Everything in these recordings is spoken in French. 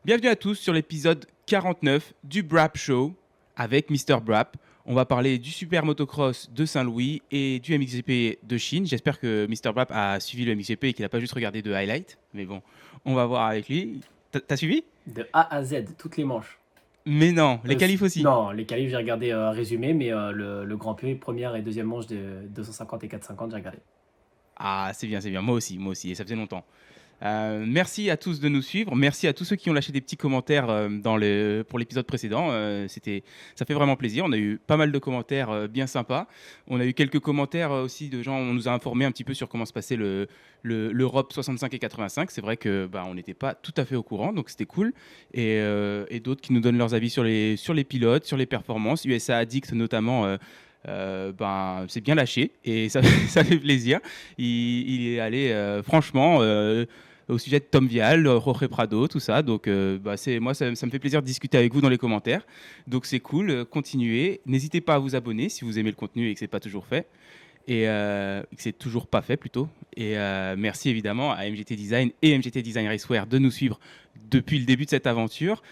Bienvenue à tous sur l'épisode 49 du Brap Show avec Mr. Brap. On va parler du Super Motocross de Saint-Louis et du MXGP de Chine. J'espère que Mr. Brap a suivi le MXGP et qu'il n'a pas juste regardé de highlights. Mais bon, on va voir avec lui. T'as suivi? De A à Z, toutes les manches. Mais non, les qualifs aussi. Non, les qualifs, j'ai regardé résumé, mais le Grand Prix, première et deuxième manche de 250 et 450, j'ai regardé. Ah, c'est bien, c'est bien. Moi aussi, et ça faisait longtemps. Merci à tous de nous suivre. Merci à tous ceux qui ont lâché des petits commentaires pour l'épisode précédent. Ça fait vraiment plaisir. On a eu pas mal de commentaires bien sympas. On a eu quelques commentaires aussi de gens. On nous a informé un petit peu sur comment se passait l'Europe 65 et 85. C'est vrai que on n'était pas tout à fait au courant, donc c'était cool. Et d'autres qui nous donnent leurs avis sur les pilotes, sur les performances. USA Addict notamment. C'est bien lâché et ça, ça fait plaisir. Il est allé franchement au sujet de Tom Vial, Jorge Prado, tout ça. Donc, moi, ça me fait plaisir de discuter avec vous dans les commentaires. Donc, c'est cool. Continuez. N'hésitez pas à vous abonner si vous aimez le contenu et que c'est pas toujours fait. Et que c'est toujours pas fait plutôt. Et merci évidemment à MGT Design et MGT Design Racewear de nous suivre depuis le début de cette aventure.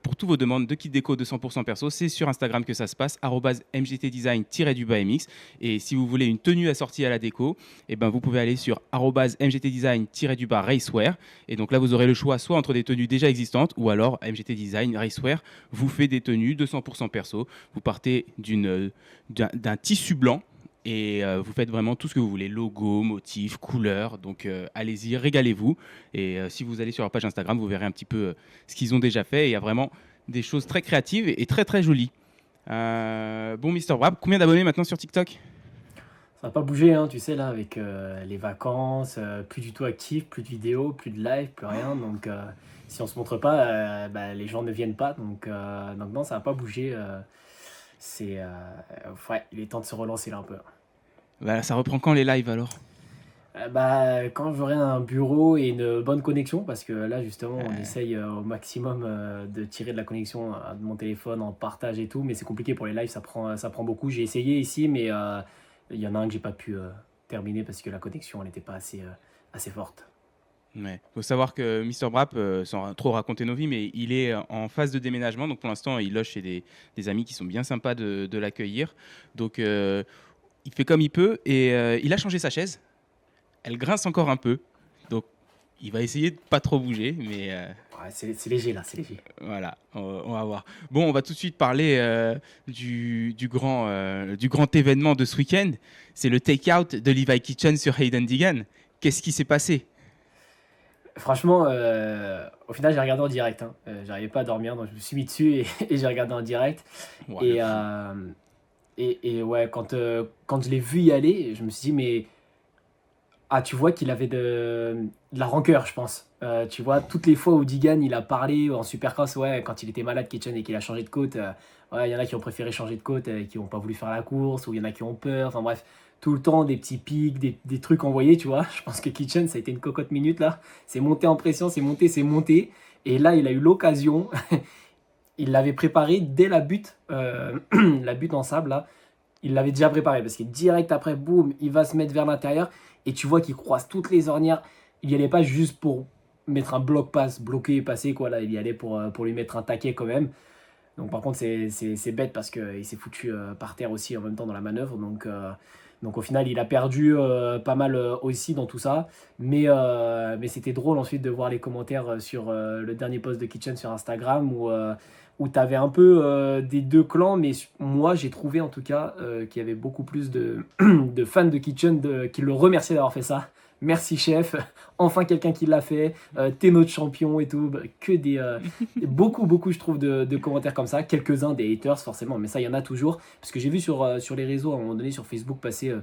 Pour tous vos demandes de kit déco de 100% perso, c'est sur Instagram que ça se passe, @mgtdesign-mx. Et si vous voulez une tenue assortie à la déco, vous pouvez aller sur @mgtdesign-racewear. Et donc là, vous aurez le choix soit entre des tenues déjà existantes ou alors MGT Design Racewear vous fait des tenues de 100% perso. Vous partez d'un tissu blanc et vous faites vraiment tout ce que vous voulez, logo, motifs, couleurs. Donc allez-y, régalez-vous. Et si vous allez sur leur page Instagram, vous verrez un petit peu ce qu'ils ont déjà fait. Il y a vraiment des choses très créatives et très très jolies. Bon, Mister Wrap, combien d'abonnés maintenant sur TikTok? Ça n'a pas bougé, hein, tu sais, là, avec les vacances, plus du tout actif, plus de vidéos, plus de live, plus rien. Donc, si on se montre pas, les gens ne viennent pas. Donc non, ça n'a pas bougé. Ouais, il est temps de se relancer là un peu. Ça reprend quand les lives alors? Quand j'aurai un bureau et une bonne connexion, parce que là justement on Euh, essaye au maximum de tirer de la connexion de mon téléphone en partage et tout, mais c'est compliqué pour les lives, ça prend beaucoup. J'ai essayé ici, mais il y en a un que j'ai pas pu terminer parce que la connexion elle n'était pas assez forte. Ouais. Faut savoir que Mister Brap, sans trop raconter nos vies, mais il est en phase de déménagement. Donc pour l'instant, il loge chez des amis qui sont bien sympas de l'accueillir. Donc il fait comme il peut et il a changé sa chaise. Elle grince encore un peu. Donc il va essayer de pas trop bouger, mais Ouais, c'est léger là, c'est léger. voilà, on va voir. Bon, on va tout de suite parler du grand événement de ce week-end. C'est le take-out de Levi Kitchen sur Hayden Deegan. Qu'est-ce qui s'est passé? Franchement, au final j'ai regardé en direct, hein. J'arrivais pas à dormir, donc je me suis mis dessus et, et j'ai regardé en direct. Ouah, le Et, fou. euh, et ouais, quand je l'ai vu y aller, je me suis dit, mais ah, tu vois qu'il avait de la rancœur, je pense. Tu vois, toutes les fois où Digan il a parlé en Supercross, ouais, quand il était malade, Kitchen, et qu'il a changé de côte, ouais, il y en a qui ont préféré changer de côte et qui n'ont pas voulu faire la course, ou il y en a qui ont peur, enfin bref, tout le temps des petits pics, des trucs envoyés, tu vois. Je pense que Kitchen, ça a été une cocotte minute là. C'est monté en pression, c'est monté, c'est monté. Et là, il a eu l'occasion, il l'avait préparé dès la butte, la butte en sable là. Il l'avait déjà préparé parce que direct après, boum, il va se mettre vers l'intérieur et tu vois qu'il croise toutes les ornières. Il n'y allait pas juste pour mettre un bloc passe, bloquer et passer, quoi. Là, il y allait pour lui mettre un taquet quand même. Donc, par contre, c'est bête parce qu'il s'est foutu par terre aussi en même temps dans la manœuvre. Donc au final, il a perdu pas mal aussi dans tout ça. Mais c'était drôle ensuite de voir les commentaires sur le dernier post de Kitchen sur Instagram où tu avais un peu des deux clans. Mais moi, j'ai trouvé en tout cas qu'il y avait beaucoup plus de fans de Kitchen qui le remerciaient d'avoir fait ça. Merci chef, enfin quelqu'un qui l'a fait, t'es notre champion et tout. Que beaucoup je trouve de commentaires comme ça, quelques-uns des haters forcément, mais ça il y en a toujours, parce que j'ai vu sur les réseaux à un moment donné sur Facebook passer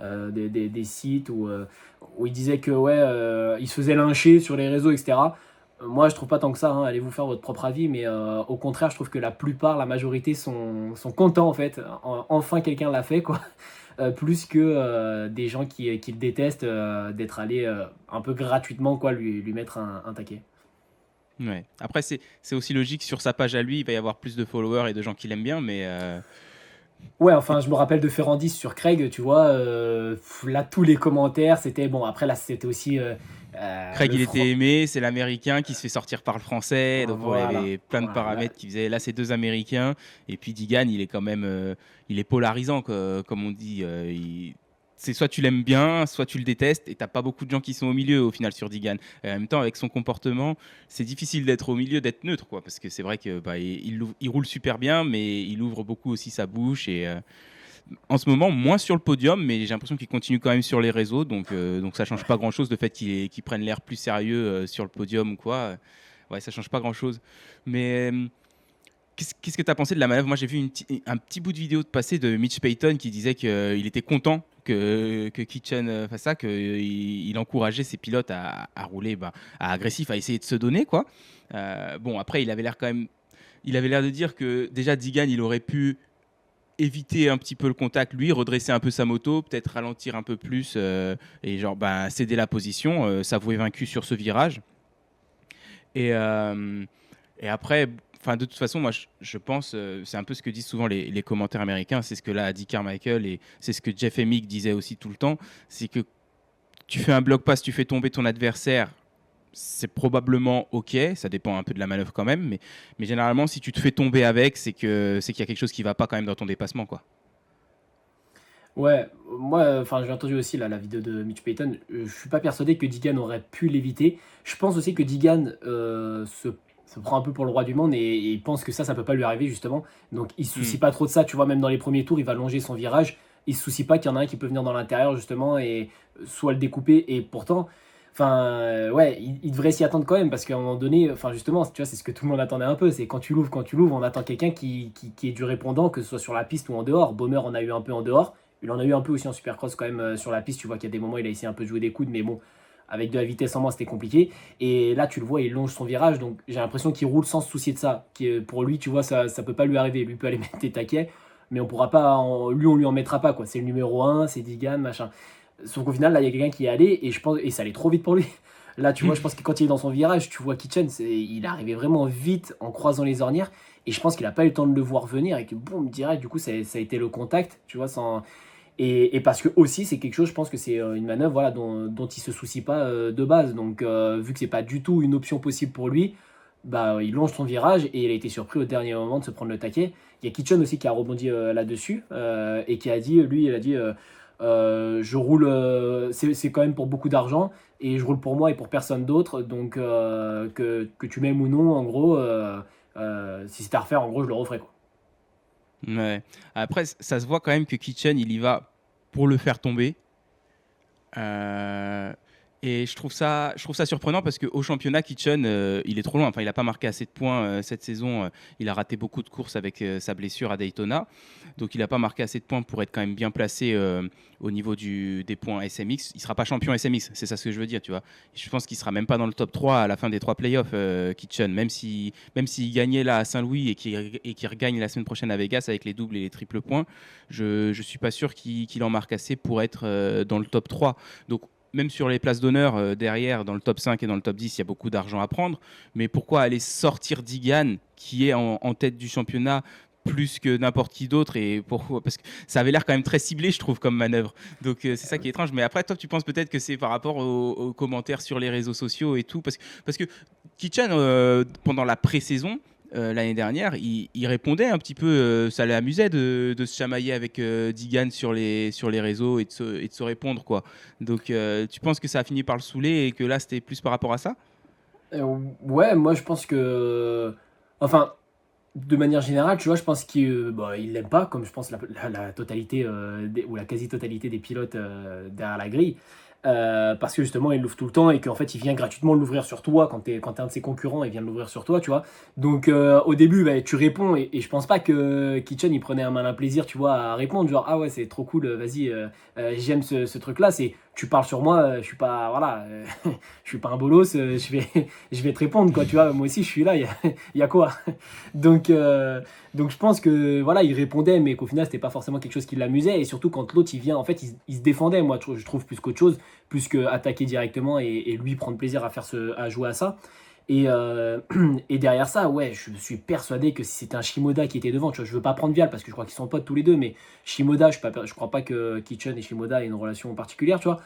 des sites où ils disaient que ouais, ils se faisaient lyncher sur les réseaux, etc. Moi je trouve pas tant que ça, hein. Allez vous faire votre propre avis, mais au contraire je trouve que la majorité sont contents en fait, enfin quelqu'un l'a fait quoi. Plus que des gens qui le détestent, d'être allé un peu gratuitement quoi, lui mettre un taquet. Ouais. Après, c'est aussi logique sur sa page à lui, il va y avoir plus de followers et de gens qui l'aiment bien, Ouais, enfin, je me rappelle de Ferrandis sur Craig, tu vois. Là, tous les commentaires, c'était bon. Après, là, c'était aussi Craig, le il était franc. aimé, c'est l'américain qui se fait sortir par le français. Donc, bon, il y Voilà. avait plein de Voilà. Là, paramètres qui faisaient. Là, c'est deux américains. Et puis, Digan, il est quand même. Il est polarisant, comme on dit. C'est soit tu l'aimes bien, soit tu le détestes. Et t'as pas beaucoup de gens qui sont au milieu, au final, sur Digan. Et en même temps, avec son comportement, c'est difficile d'être au milieu, d'être neutre, quoi. Parce que c'est vrai que bah, il roule super bien, mais il ouvre beaucoup aussi sa bouche. Et. En ce moment, moins sur le podium, mais j'ai l'impression qu'il continue quand même sur les réseaux. Donc ça change pas grand-chose. Le fait qu'il prenne l'air plus sérieux sur le podium ou quoi, ouais, ça change pas grand-chose. Mais qu'est-ce que tu as pensé de la manœuvre? Moi, j'ai vu un petit bout de vidéo de passé de Mitch Payton qui disait qu'il était content que Kitchen fasse ça, qu'il encourageait ses pilotes à rouler à agressif, à essayer de se donner, quoi. Bon, après, il avait l'air quand même. Il avait l'air de dire que déjà Digan, il aurait pu éviter un petit peu le contact, lui, redresser un peu sa moto, peut-être ralentir un peu plus et genre céder la position, s'avouer vaincu sur ce virage. Et, euh, et après, enfin de toute façon, moi je pense, c'est un peu ce que disent souvent les commentaires américains, c'est ce que là a dit Carmichael et c'est ce que Jeff Emig disait aussi tout le temps, c'est que tu fais un block pass, tu fais tomber ton adversaire, c'est probablement ok, ça dépend un peu de la manœuvre quand même, mais généralement si tu te fais tomber avec, c'est qu'il y a quelque chose qui va pas quand même dans ton dépassement, quoi. ouais, moi, enfin, j'ai entendu aussi là, la vidéo de Mitch Payton. Je suis pas persuadé que Digan aurait pu l'éviter. Je pense aussi que Digan se prend un peu pour le roi du monde et il pense que ça peut pas lui arriver justement. Donc il se soucie Hmm. pas trop de ça. Tu vois, même dans les premiers tours, il va longer son virage. Il se soucie pas qu'il y en a un qui peut venir dans l'intérieur justement et soit le découper. Et pourtant, enfin, ouais, il devrait s'y attendre quand même parce qu'à un moment donné, enfin justement, tu vois, c'est ce que tout le monde attendait un peu. C'est quand tu l'ouvres, on attend quelqu'un qui est du répondant, que ce soit sur la piste ou en dehors. Baumer en a eu un peu en dehors. Il en a eu un peu aussi en supercross quand même sur la piste. Tu vois qu'il y a des moments il a essayé un peu de jouer des coudes, mais bon, avec de la vitesse en moins, c'était compliqué. Et là, tu le vois, il longe son virage. Donc j'ai l'impression qu'il roule sans se soucier de ça. Pour lui, tu vois, ça peut pas lui arriver. Lui peut aller mettre des taquets, mais on pourra pas. Lui, on lui en mettra pas. Quoi. C'est le numéro un, c'est Digan, machin. Sauf qu'au final, là, il y a quelqu'un qui est allé et je pense et ça allait trop vite pour lui. Là, tu vois, je pense que quand il est dans son virage, tu vois Kitchen, il est arrivé vraiment vite en croisant les ornières. Et je pense qu'il a pas eu le temps de le voir venir et que boum, direct, du coup, ça a été le contact, tu vois, sans, et parce que aussi, c'est quelque chose, je pense que c'est une manœuvre voilà, dont il se soucie pas de base. Donc, vu que c'est pas du tout une option possible pour lui, bah, il longe son virage et il a été surpris au dernier moment de se prendre le taquet. Il y a Kitchen aussi qui a rebondi là-dessus et qui a dit, lui, il a dit je roule, c'est quand même pour beaucoup d'argent et je roule pour moi et pour personne d'autre. Donc, que tu m'aimes ou non, en gros, si c'était à refaire, en gros, je le referais. Quoi. Ouais. Après, ça se voit quand même que Kitchen, il y va pour le faire tomber. Euh, et je trouve ça surprenant parce qu'au championnat, Kitchen, il est trop loin. Enfin, il n'a pas marqué assez de points cette saison. Il a raté beaucoup de courses avec sa blessure à Daytona. Donc, il n'a pas marqué assez de points pour être quand même bien placé au niveau des points SMX. Il ne sera pas champion SMX, c'est ça ce que je veux dire, tu vois. Je pense qu'il ne sera même pas dans le top 3 à la fin des 3 playoffs, Kitchen. Même s'il gagnait là à Saint-Louis et qu'il regagne la semaine prochaine à Vegas avec les doubles et les triples points, je ne suis pas sûr qu'il en marque assez pour être dans le top 3. Donc, même sur les places d'honneur derrière, dans le top 5 et dans le top 10, il y a beaucoup d'argent à prendre. Mais pourquoi aller sortir Digan, qui est en tête du championnat, plus que n'importe qui d'autre? Et pourquoi? Parce que ça avait l'air quand même très ciblé, je trouve, comme manœuvre. Donc c'est ça qui est étrange. Mais après, toi, tu penses peut-être que c'est par rapport aux commentaires sur les réseaux sociaux et tout. Parce que Kitchen, pendant la pré-saison, l'année dernière, il répondait un petit peu, ça l'amusait de se chamailler avec Digan sur les réseaux et de se répondre, quoi. Donc, tu penses que ça a fini par le saouler et que là, c'était plus par rapport à ça? Ouais, moi je pense que. Enfin, de manière générale, tu vois, je pense qu'il il l'aime pas, comme je pense la totalité ou la quasi-totalité des pilotes derrière la grille. Parce que justement, il l'ouvre tout le temps et qu'en fait, il vient gratuitement l'ouvrir sur toi quand t'es un de ses concurrents, il vient l'ouvrir sur toi, tu vois. Donc, au début, bah, tu réponds et je pense pas que Kitchen il prenait un malin plaisir, tu vois, à répondre, genre, ah ouais, c'est trop cool, vas-y, j'aime ce truc-là. C'est, tu parles sur moi, je suis pas, voilà, je suis pas un bolos, je vais te répondre, quoi, tu vois. Moi aussi, je suis là, il y a quoi? Donc, donc je pense que voilà, il répondait, mais qu'au final, c'était pas forcément quelque chose qui l'amusait. Et surtout, quand l'autre il vient, en fait, il se défendait, moi, je trouve, plus qu'autre chose, plus que attaquer directement et lui prendre plaisir à jouer à ça. Et derrière ça, ouais, je suis persuadé que si c'était un Shimoda qui était devant, tu vois, je veux pas prendre Vial parce que je crois qu'ils sont potes tous les deux, mais Shimoda, je crois pas que Kitchen et Shimoda aient une relation particulière, tu vois.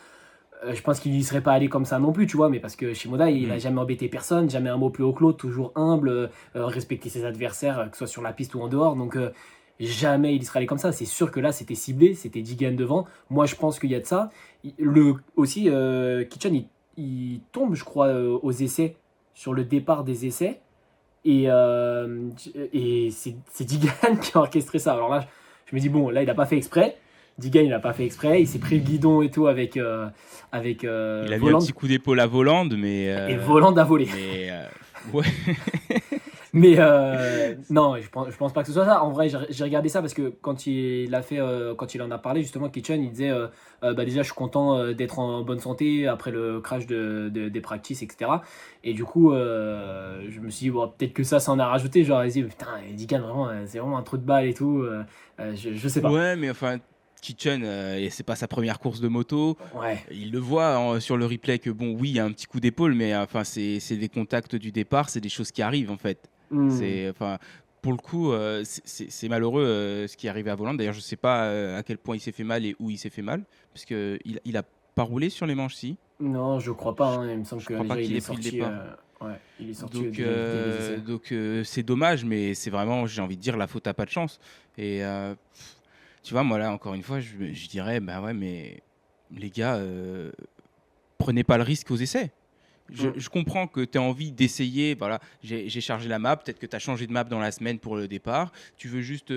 Je pense qu'il y serait pas allé comme ça non plus, tu vois, mais parce que Shimoda, il a Hmm. jamais embêté personne, jamais un mot plus haut que l'autre, toujours humble, respecter ses adversaires, que ce soit sur la piste ou en dehors, donc jamais il y serait allé comme ça. C'est sûr que là, c'était ciblé, c'était Digan devant. Moi, je pense qu'il y a de ça. Aussi, Kitchen, il tombe, je crois, aux essais, sur le départ des essais, et c'est Digan qui a orchestré ça. Alors là, je me dis, bon, là, il a pas fait exprès. Digan, il a pas fait exprès. Il s'est pris le guidon et tout avec Il a mis un Voland. petit coup d'épaule à Volande, Et Voland a volé. mais ouais. Mais non, je pense pas que ce soit ça. En vrai, j'ai regardé ça parce que quand il en a parlé, justement, Kitchen, il disait bah déjà, je suis content d'être en bonne santé après le crash des practices, etc. Et du coup, je me suis dit, bon, peut-être que ça s'en a rajouté. Genre, vas-y, putain, Digan, vraiment, c'est vraiment un trou de balle et tout. Je sais pas. Ouais, mais enfin, Kitchen, et c'est pas sa première course de moto. Ouais. Il le voit sur le replay que bon, oui, il y a un petit coup d'épaule, mais enfin, c'est des contacts du départ, c'est des choses qui arrivent en fait. Hmm. C'est enfin, pour le coup, c'est malheureux ce qui est arrivé à Volant. D'ailleurs, je sais pas à quel point il s'est fait mal et où il s'est fait mal, parce que il a pas roulé sur les manches, si. Non, je crois pas, Je, hein. Il me semble je que crois pas déjà, il qu'il est ait pris le sorti. départ. Ouais, il est sorti Donc, dès les essais. c'est dommage, mais c'est vraiment, j'ai envie de dire, la faute à pas de chance. Et tu vois, moi là, encore une fois, je dirais, bah ouais, mais les gars, prenez pas le risque aux essais. Hmm. Je comprends que tu as envie d'essayer. Voilà, j'ai chargé la map. Peut-être que tu as changé de map dans la semaine pour le départ. Tu veux juste.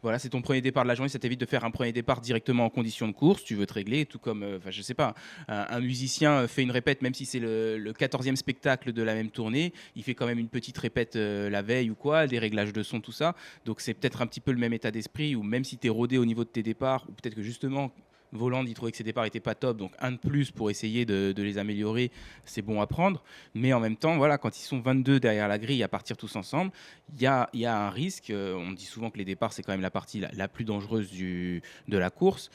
Voilà, c'est ton premier départ de la journée. Ça t'évite de faire un premier départ directement en conditions de course. Tu veux te régler. Tout comme. Enfin, je sais pas. Un musicien fait une répète, même si c'est le 14e spectacle de la même tournée. Il fait quand même une petite répète la veille ou quoi. Des réglages de son, tout ça. Donc, c'est peut-être un petit peu le même état d'esprit. Ou même si tu es rodé au niveau de tes départs. Ou peut-être que justement. Voland, il trouvait que ses départs n'étaient pas top, donc un de plus pour essayer de les améliorer, c'est bon à prendre. Mais en même temps, voilà, quand ils sont 22 derrière la grille à partir tous ensemble, il y a un risque. On dit souvent que les départs, c'est quand même la partie la plus dangereuse de la course.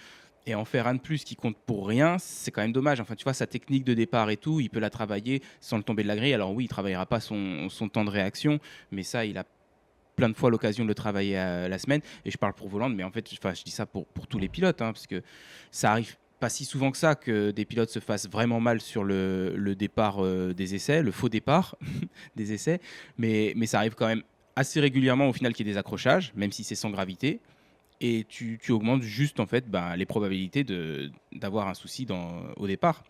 Et en faire un de plus qui compte pour rien, c'est quand même dommage. Enfin, tu vois, sa technique de départ et tout, il peut la travailler sans le tomber de la grille. Alors oui, il ne travaillera pas son temps de réaction, mais ça, il a plein de fois l'occasion de le travailler la semaine. Et je parle pour Voland, mais en fait, je dis ça pour tous les pilotes, hein, parce que ça arrive pas si souvent que ça que des pilotes se fassent vraiment mal sur le départ des essais, le faux départ des essais, mais ça arrive quand même assez régulièrement au final qu'il y ait des accrochages, même si c'est sans gravité, et tu augmentes juste en fait les probabilités d'avoir un souci au départ.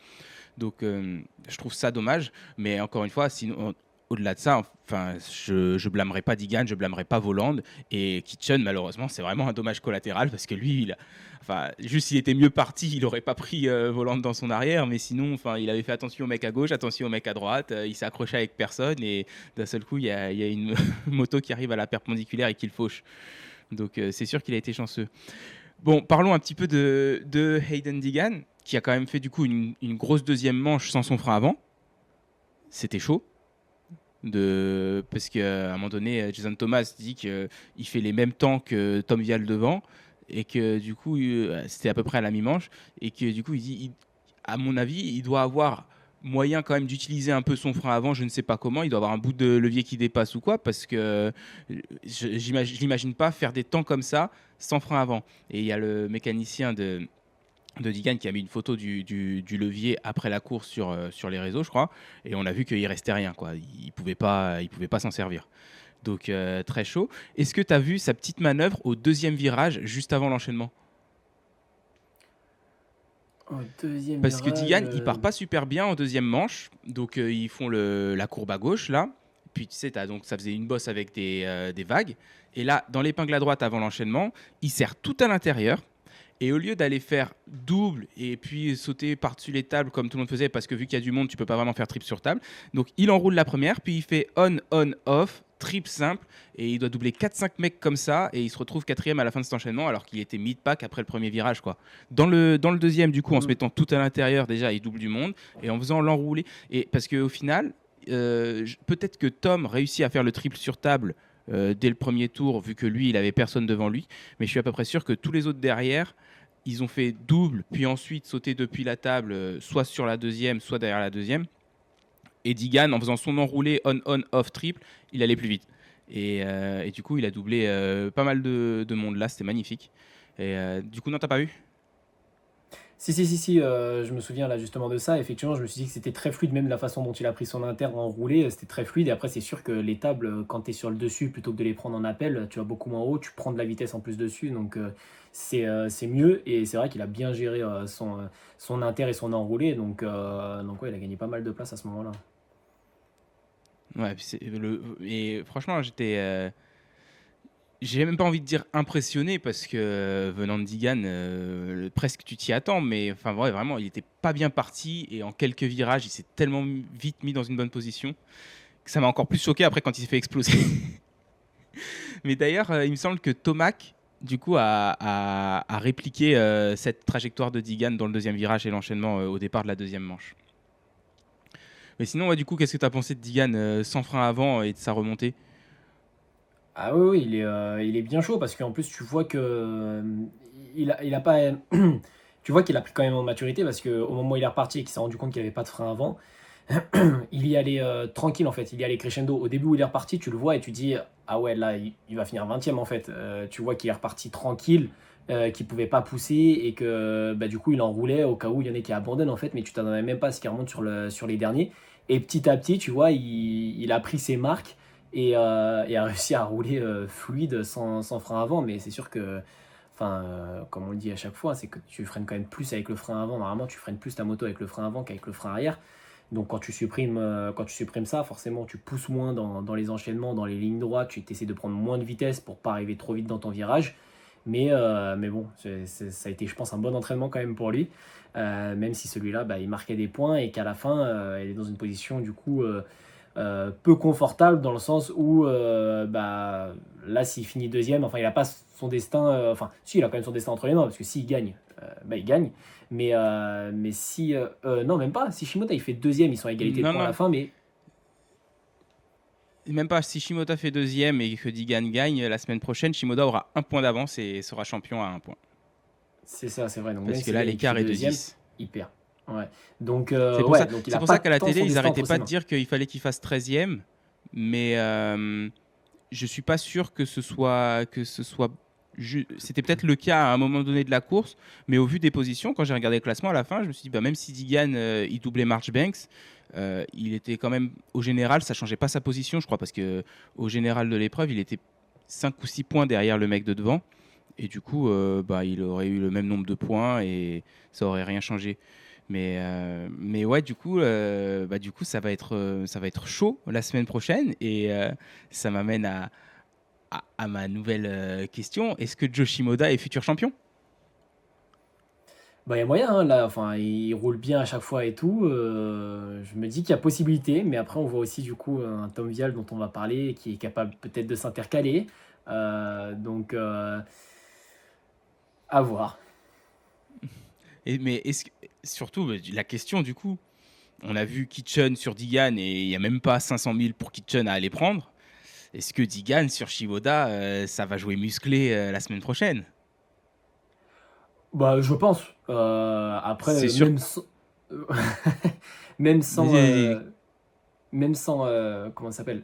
Donc, je trouve ça dommage. Mais encore une fois, sinon, au-delà de ça, enfin, je blâmerai pas Digan, je blâmerai pas Voland. Et Kitchen, malheureusement, c'est vraiment un dommage collatéral parce que lui, enfin, juste s'il était mieux parti, il aurait pas pris Voland dans son arrière. Mais sinon, enfin, il avait fait attention au mec à gauche, attention au mec à droite. Il s'est accroché avec personne. Et d'un seul coup, il y a une moto qui arrive à la perpendiculaire et qui le fauche. Donc, c'est sûr qu'il a été chanceux. Bon, parlons un petit peu de Hayden Digan, qui a quand même fait du coup une grosse deuxième manche sans son frein avant. C'était chaud. Parce qu'à un moment donné, Jason Thomas dit qu'il fait les mêmes temps que Tom Vial devant, et que du coup, c'était à peu près à la mi-manche, et que du coup, il dit, à mon avis, il doit avoir moyen quand même d'utiliser un peu son frein avant, je ne sais pas comment, il doit avoir un bout de levier qui dépasse ou quoi, parce que je l'imagine pas faire des temps comme ça sans frein avant. Et il y a le mécanicien de Digan qui a mis une photo du levier après la course sur les réseaux, je crois, et on a vu qu'il restait rien, quoi. Il pouvait pas s'en servir. Donc très chaud. Est-ce que tu as vu sa petite manœuvre au deuxième virage juste avant l'enchaînement? Au deuxième Parce que virage. Digan, il part pas super bien en deuxième manche, donc ils font la courbe à gauche là. Puis tu sais, donc ça faisait une bosse avec des vagues. Et là, dans l'épingle à droite avant l'enchaînement, il serre tout à l'intérieur. Et au lieu d'aller faire double et puis sauter par-dessus les tables comme tout le monde faisait, parce que vu qu'il y a du monde, tu peux pas vraiment faire triple sur table. Donc il enroule la première, puis il fait on, on, off, triple simple, et il doit doubler 4-5 mecs comme ça, et il se retrouve quatrième à la fin de cet enchaînement, alors qu'il était mid-pack après le premier virage, quoi. Dans le deuxième, du coup, en se Hmm. mettant tout à l'intérieur, déjà, il double du monde, et en faisant l'enrouler. Et parce qu'au final, peut-être que Tom réussit à faire le triple sur table dès le premier tour, vu que lui, il avait personne devant lui, mais je suis à peu près sûr que tous les autres derrière, ils ont fait double, puis ensuite sauter depuis la table, soit sur la deuxième, soit derrière la deuxième. Et Digan, en faisant son enroulé on-on, off-triple, il allait plus vite. Et du coup, il a doublé pas mal de monde là, c'était magnifique. Du coup, non, t'as pas vu? Si, je me souviens là justement de ça. Effectivement, je me suis dit que c'était très fluide, même la façon dont il a pris son inter en roulé, c'était très fluide. Et après, c'est sûr que les tables, quand tu es sur le dessus, plutôt que de les prendre en appel, tu vas beaucoup moins haut, tu prends de la vitesse en plus dessus. Donc, c'est mieux. Et c'est vrai qu'il a bien géré son inter et son enroulé. Donc ouais, il a gagné pas mal de place à ce moment-là. Ouais, et franchement, j'ai même pas envie de dire impressionné parce que venant de Digan, presque tu t'y attends, mais enfin ouais, vraiment, il était pas bien parti et en quelques virages, il s'est tellement vite mis dans une bonne position que ça m'a encore plus choqué après quand il s'est fait exploser. Mais d'ailleurs, il me semble que Tomac, du coup, a répliqué cette trajectoire de Digan dans le deuxième virage et l'enchaînement au départ de la deuxième manche. Mais sinon, ouais, du coup, qu'est-ce que tu as pensé de Digan sans frein avant et de sa remontée? Ah oui, oui, il est bien chaud parce qu'en plus, tu vois que il a pas. Tu vois qu'il a pris quand même en maturité parce qu'au moment où il est reparti et qu'il s'est rendu compte qu'il n'y avait pas de frein avant, il y allait tranquille en fait, il y allait crescendo. Au début où il est reparti, tu le vois et tu dis ah ouais, là il va finir 20e en fait. Tu vois qu'il est reparti tranquille, qu'il pouvait pas pousser et que bah, du coup il enroulait au cas où il y en a qui abandonnent en fait, mais tu t'attendais même pas à ce qu'il remonte sur les derniers. Et petit à petit, tu vois, il a pris ses marques et a réussi à rouler fluide sans frein avant. Mais c'est sûr que, enfin, comme on le dit à chaque fois, c'est que tu freines quand même plus avec le frein avant. Normalement, tu freines plus ta moto avec le frein avant qu'avec le frein arrière. Donc quand tu supprimes ça, forcément tu pousses moins dans les enchaînements, dans les lignes droites, tu essaies de prendre moins de vitesse pour pas arriver trop vite dans ton virage. Mais bon, ça a été, je pense, un bon entraînement quand même pour lui. Même si celui-là, bah, il marquait des points et qu'à la fin, il est dans une position du coup peu confortable dans le sens où bah, là, s'il finit deuxième, enfin, il n'a pas son destin, enfin, si, il a quand même son destin entre les mains parce que s'il gagne, bah, il gagne. Mais si. Non, même pas. Si Shimoda il fait deuxième, ils sont à égalité de Non, points à la non, fin, mais même pas. Si Shimoda fait deuxième et que Digan gagne la semaine prochaine, Shimoda aura un point d'avance et sera champion à un point. c'est ça, c'est vrai. Donc même Parce que s'il là, gagne et qu'il fait l'écart est de deuxième, 10. il perd. Ouais. Donc, C'est pour ouais, ça, donc il c'est a pour pas ça qu'à la tant télé, son ils destin n'arrêtaient entre ses pas de mains. dire qu'il fallait qu'il fasse 13e. Mais je suis pas sûr que ce soit c'était peut-être le cas à un moment donné de la course, mais au vu des positions, quand j'ai regardé le classement à la fin, je me suis dit, bah, même si Digan il doublait Marchbanks, il était quand même, au général, ça changeait pas sa position, je crois, parce que au général de l'épreuve, il était 5 ou 6 points derrière le mec de devant. Et du coup, bah, il aurait eu le même nombre de points et ça aurait rien changé. Mais ouais, du coup, ça va être chaud la semaine prochaine et ça m'amène à ma nouvelle question. Est-ce que Joe Shimoda est futur champion? Bah, il y a moyen, hein, là, enfin, il roule bien à chaque fois et tout. Je me dis qu'il y a possibilité, mais après, on voit aussi du coup un Tom Vial dont on va parler, qui est capable peut-être de s'intercaler. Donc, à voir. Mais surtout, la question du coup, on a vu Kitchen sur Digan et il n'y a même pas 500 000 pour Kitchen à aller prendre. Est-ce que Digan sur Shimoda, ça va jouer musclé la semaine prochaine? Bah, je pense. C'est Après, sûr. même Vas-y, sans, vas-y. même sans comment ça s'appelle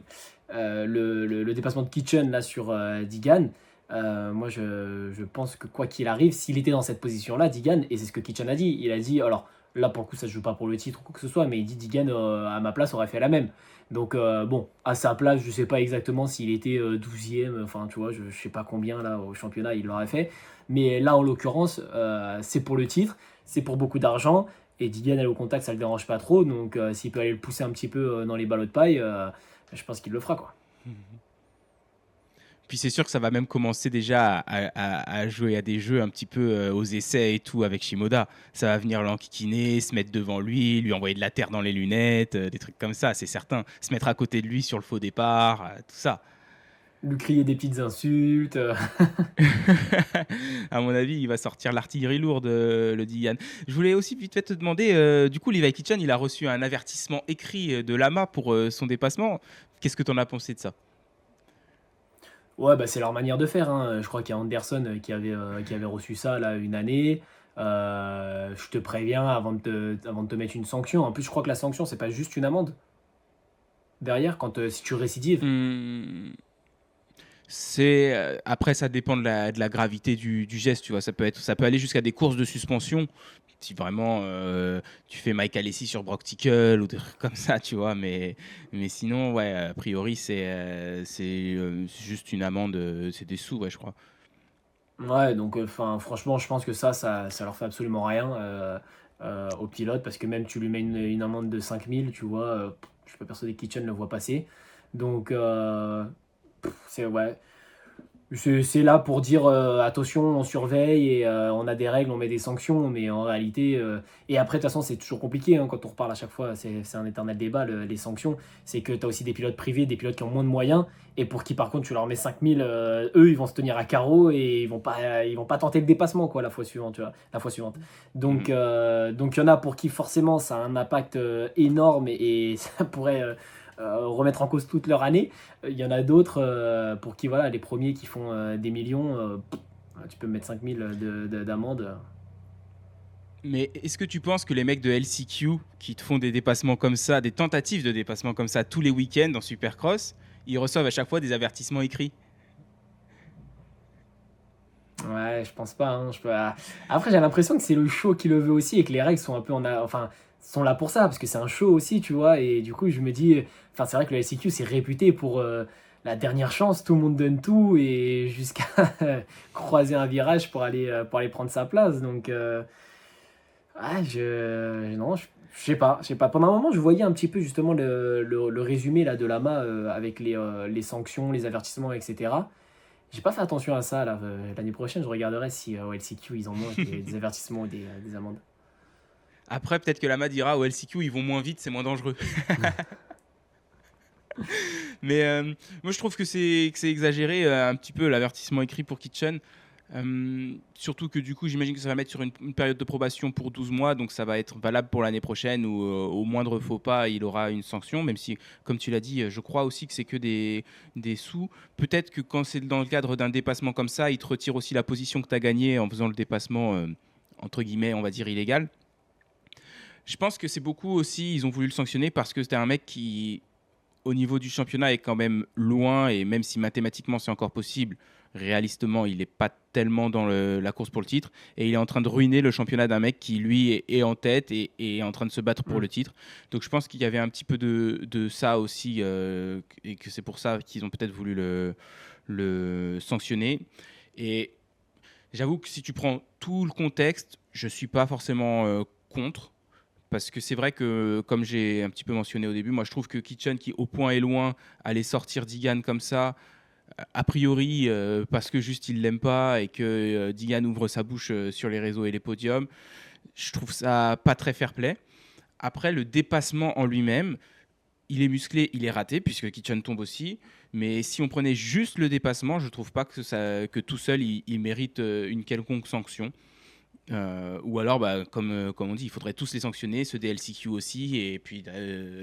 le dépassement de Kitchen là sur Digan, moi je pense que quoi qu'il arrive, s'il était dans cette position-là, Digan, et c'est ce que Kitchen a dit, il a dit, alors là pour le coup ça se joue pas pour le titre ou quoi que ce soit, mais il dit Digan à ma place aurait fait la même. Donc bon, à sa place, je sais pas exactement s'il était 12e, enfin tu vois, je sais pas combien là au championnat il l'aurait fait, mais là en l'occurrence, c'est pour le titre, c'est pour beaucoup d'argent. Et Digan aller au contact, ça le dérange pas trop. Donc s'il peut aller le pousser un petit peu dans les ballots de paille, je pense qu'il le fera quoi. Puis c'est sûr que ça va même commencer déjà à jouer à des jeux un petit peu aux essais et tout avec Shimoda. Ça va venir l'enquiquiner, se mettre devant lui envoyer de la terre dans les lunettes, des trucs comme ça, c'est certain. Se mettre à côté de lui sur le faux départ, tout ça. Lui crier des petites insultes. À mon avis, il va sortir l'artillerie lourde, le Digan. Je voulais aussi vite fait te demander, du coup, Levi Kitchen, il a reçu un avertissement écrit de Lama pour son dépassement. Qu'est-ce que tu en as pensé de ça? Ouais, bah c'est leur manière de faire, hein. Je crois qu'il y a Anderson qui avait reçu ça là une année. Je te préviens avant de te mettre une sanction. En plus, je crois que la sanction, c'est pas juste une amende. derrière si tu récidives. Hum, après, ça dépend de la gravité du geste, tu vois. Ça peut aller jusqu'à des courses de suspension. Si vraiment tu fais Mike Alessi sur Brock Tickle ou des trucs comme ça, tu vois. Mais sinon, ouais, a priori, c'est juste une amende, c'est des sous, ouais, je crois. Ouais, donc enfin franchement, je pense que ça leur fait absolument rien au pilote parce que même tu lui mets une amende de 5 000, tu vois, je suis pas persuadé que Kitchen le voit passer. Donc c'est ouais, c'est là pour dire attention, on surveille et on a des règles, on met des sanctions, mais en réalité, et après, de toute façon, c'est toujours compliqué hein, quand on reparle à chaque fois, c'est un éternel débat, les sanctions. C'est que tu as aussi des pilotes privés, des pilotes qui ont moins de moyens, et pour qui, par contre, tu leur mets 5 000, eux, ils vont se tenir à carreau et ils vont pas tenter le dépassement quoi, la fois suivante, tu vois, la fois suivante. Mm. Donc il y en a pour qui, forcément, ça a un impact énorme et ça pourrait remettre en cause toute leur année. Il y en a d'autres pour qui, voilà, les premiers qui font des millions, tu peux me mettre 5 000 d'amende. Mais est-ce que tu penses que les mecs de LCQ qui te font des dépassements comme ça, des tentatives de dépassement comme ça tous les week-ends en Supercross, ils reçoivent à chaque fois des avertissements écrits? Ouais, je pense pas. Hein, Après, j'ai l'impression que c'est le show qui le veut aussi et que les règles sont un peu enfin, sont là pour ça parce que c'est un show aussi, tu vois. Et du coup, je me dis, enfin, c'est vrai que le LCQ c'est réputé pour la dernière chance, tout le monde donne tout et jusqu'à croiser un virage pour aller prendre sa place. Donc, ouais, non, je sais pas. Pendant un moment, je voyais un petit peu justement le résumé là de l'AMA avec les sanctions, les avertissements, etc. J'ai pas fait attention à ça là. L'année prochaine, je regarderai si au LCQ ils ont moins des avertissements ou des amendes. Après, peut-être que Lama dira au LCQ, ils vont moins vite, c'est moins dangereux. Mais moi, je trouve que c'est exagéré un petit peu l'avertissement écrit pour Kitchen. Surtout que du coup, j'imagine que ça va mettre sur une période de probation pour 12 mois, donc ça va être valable pour l'année prochaine où au moindre faux pas, il aura une sanction, même si, comme tu l'as dit, je crois aussi que c'est que des sous. Peut-être que quand c'est dans le cadre d'un dépassement comme ça, il te retire aussi la position que tu as gagnée en faisant le dépassement, entre guillemets, on va dire illégal. Je pense que c'est beaucoup aussi, ils ont voulu le sanctionner parce que c'était un mec qui, au niveau du championnat, est quand même loin, et même si mathématiquement c'est encore possible, réalistement, il n'est pas tellement dans la course pour le titre, et il est en train de ruiner le championnat d'un mec qui, lui, est en tête et est en train de se battre pour Hmm. le titre. Donc je pense qu'il y avait un petit peu de ça aussi, et que c'est pour ça qu'ils ont peut-être voulu le sanctionner. Et j'avoue que si tu prends tout le contexte, je ne suis pas forcément contre. Parce que c'est vrai que, comme j'ai un petit peu mentionné au début, moi je trouve que Kitchen, qui au point est loin, allait sortir Digan comme ça, a priori parce que juste il l'aime pas et que Digan ouvre sa bouche sur les réseaux et les podiums, je trouve ça pas très fair-play. Après, le dépassement en lui-même, il est musclé, il est raté, puisque Kitchen tombe aussi. Mais si on prenait juste le dépassement, je trouve pas que tout seul, il mérite une quelconque sanction. Ou alors, bah, comme on dit, il faudrait tous les sanctionner, ce DLCQ aussi, et puis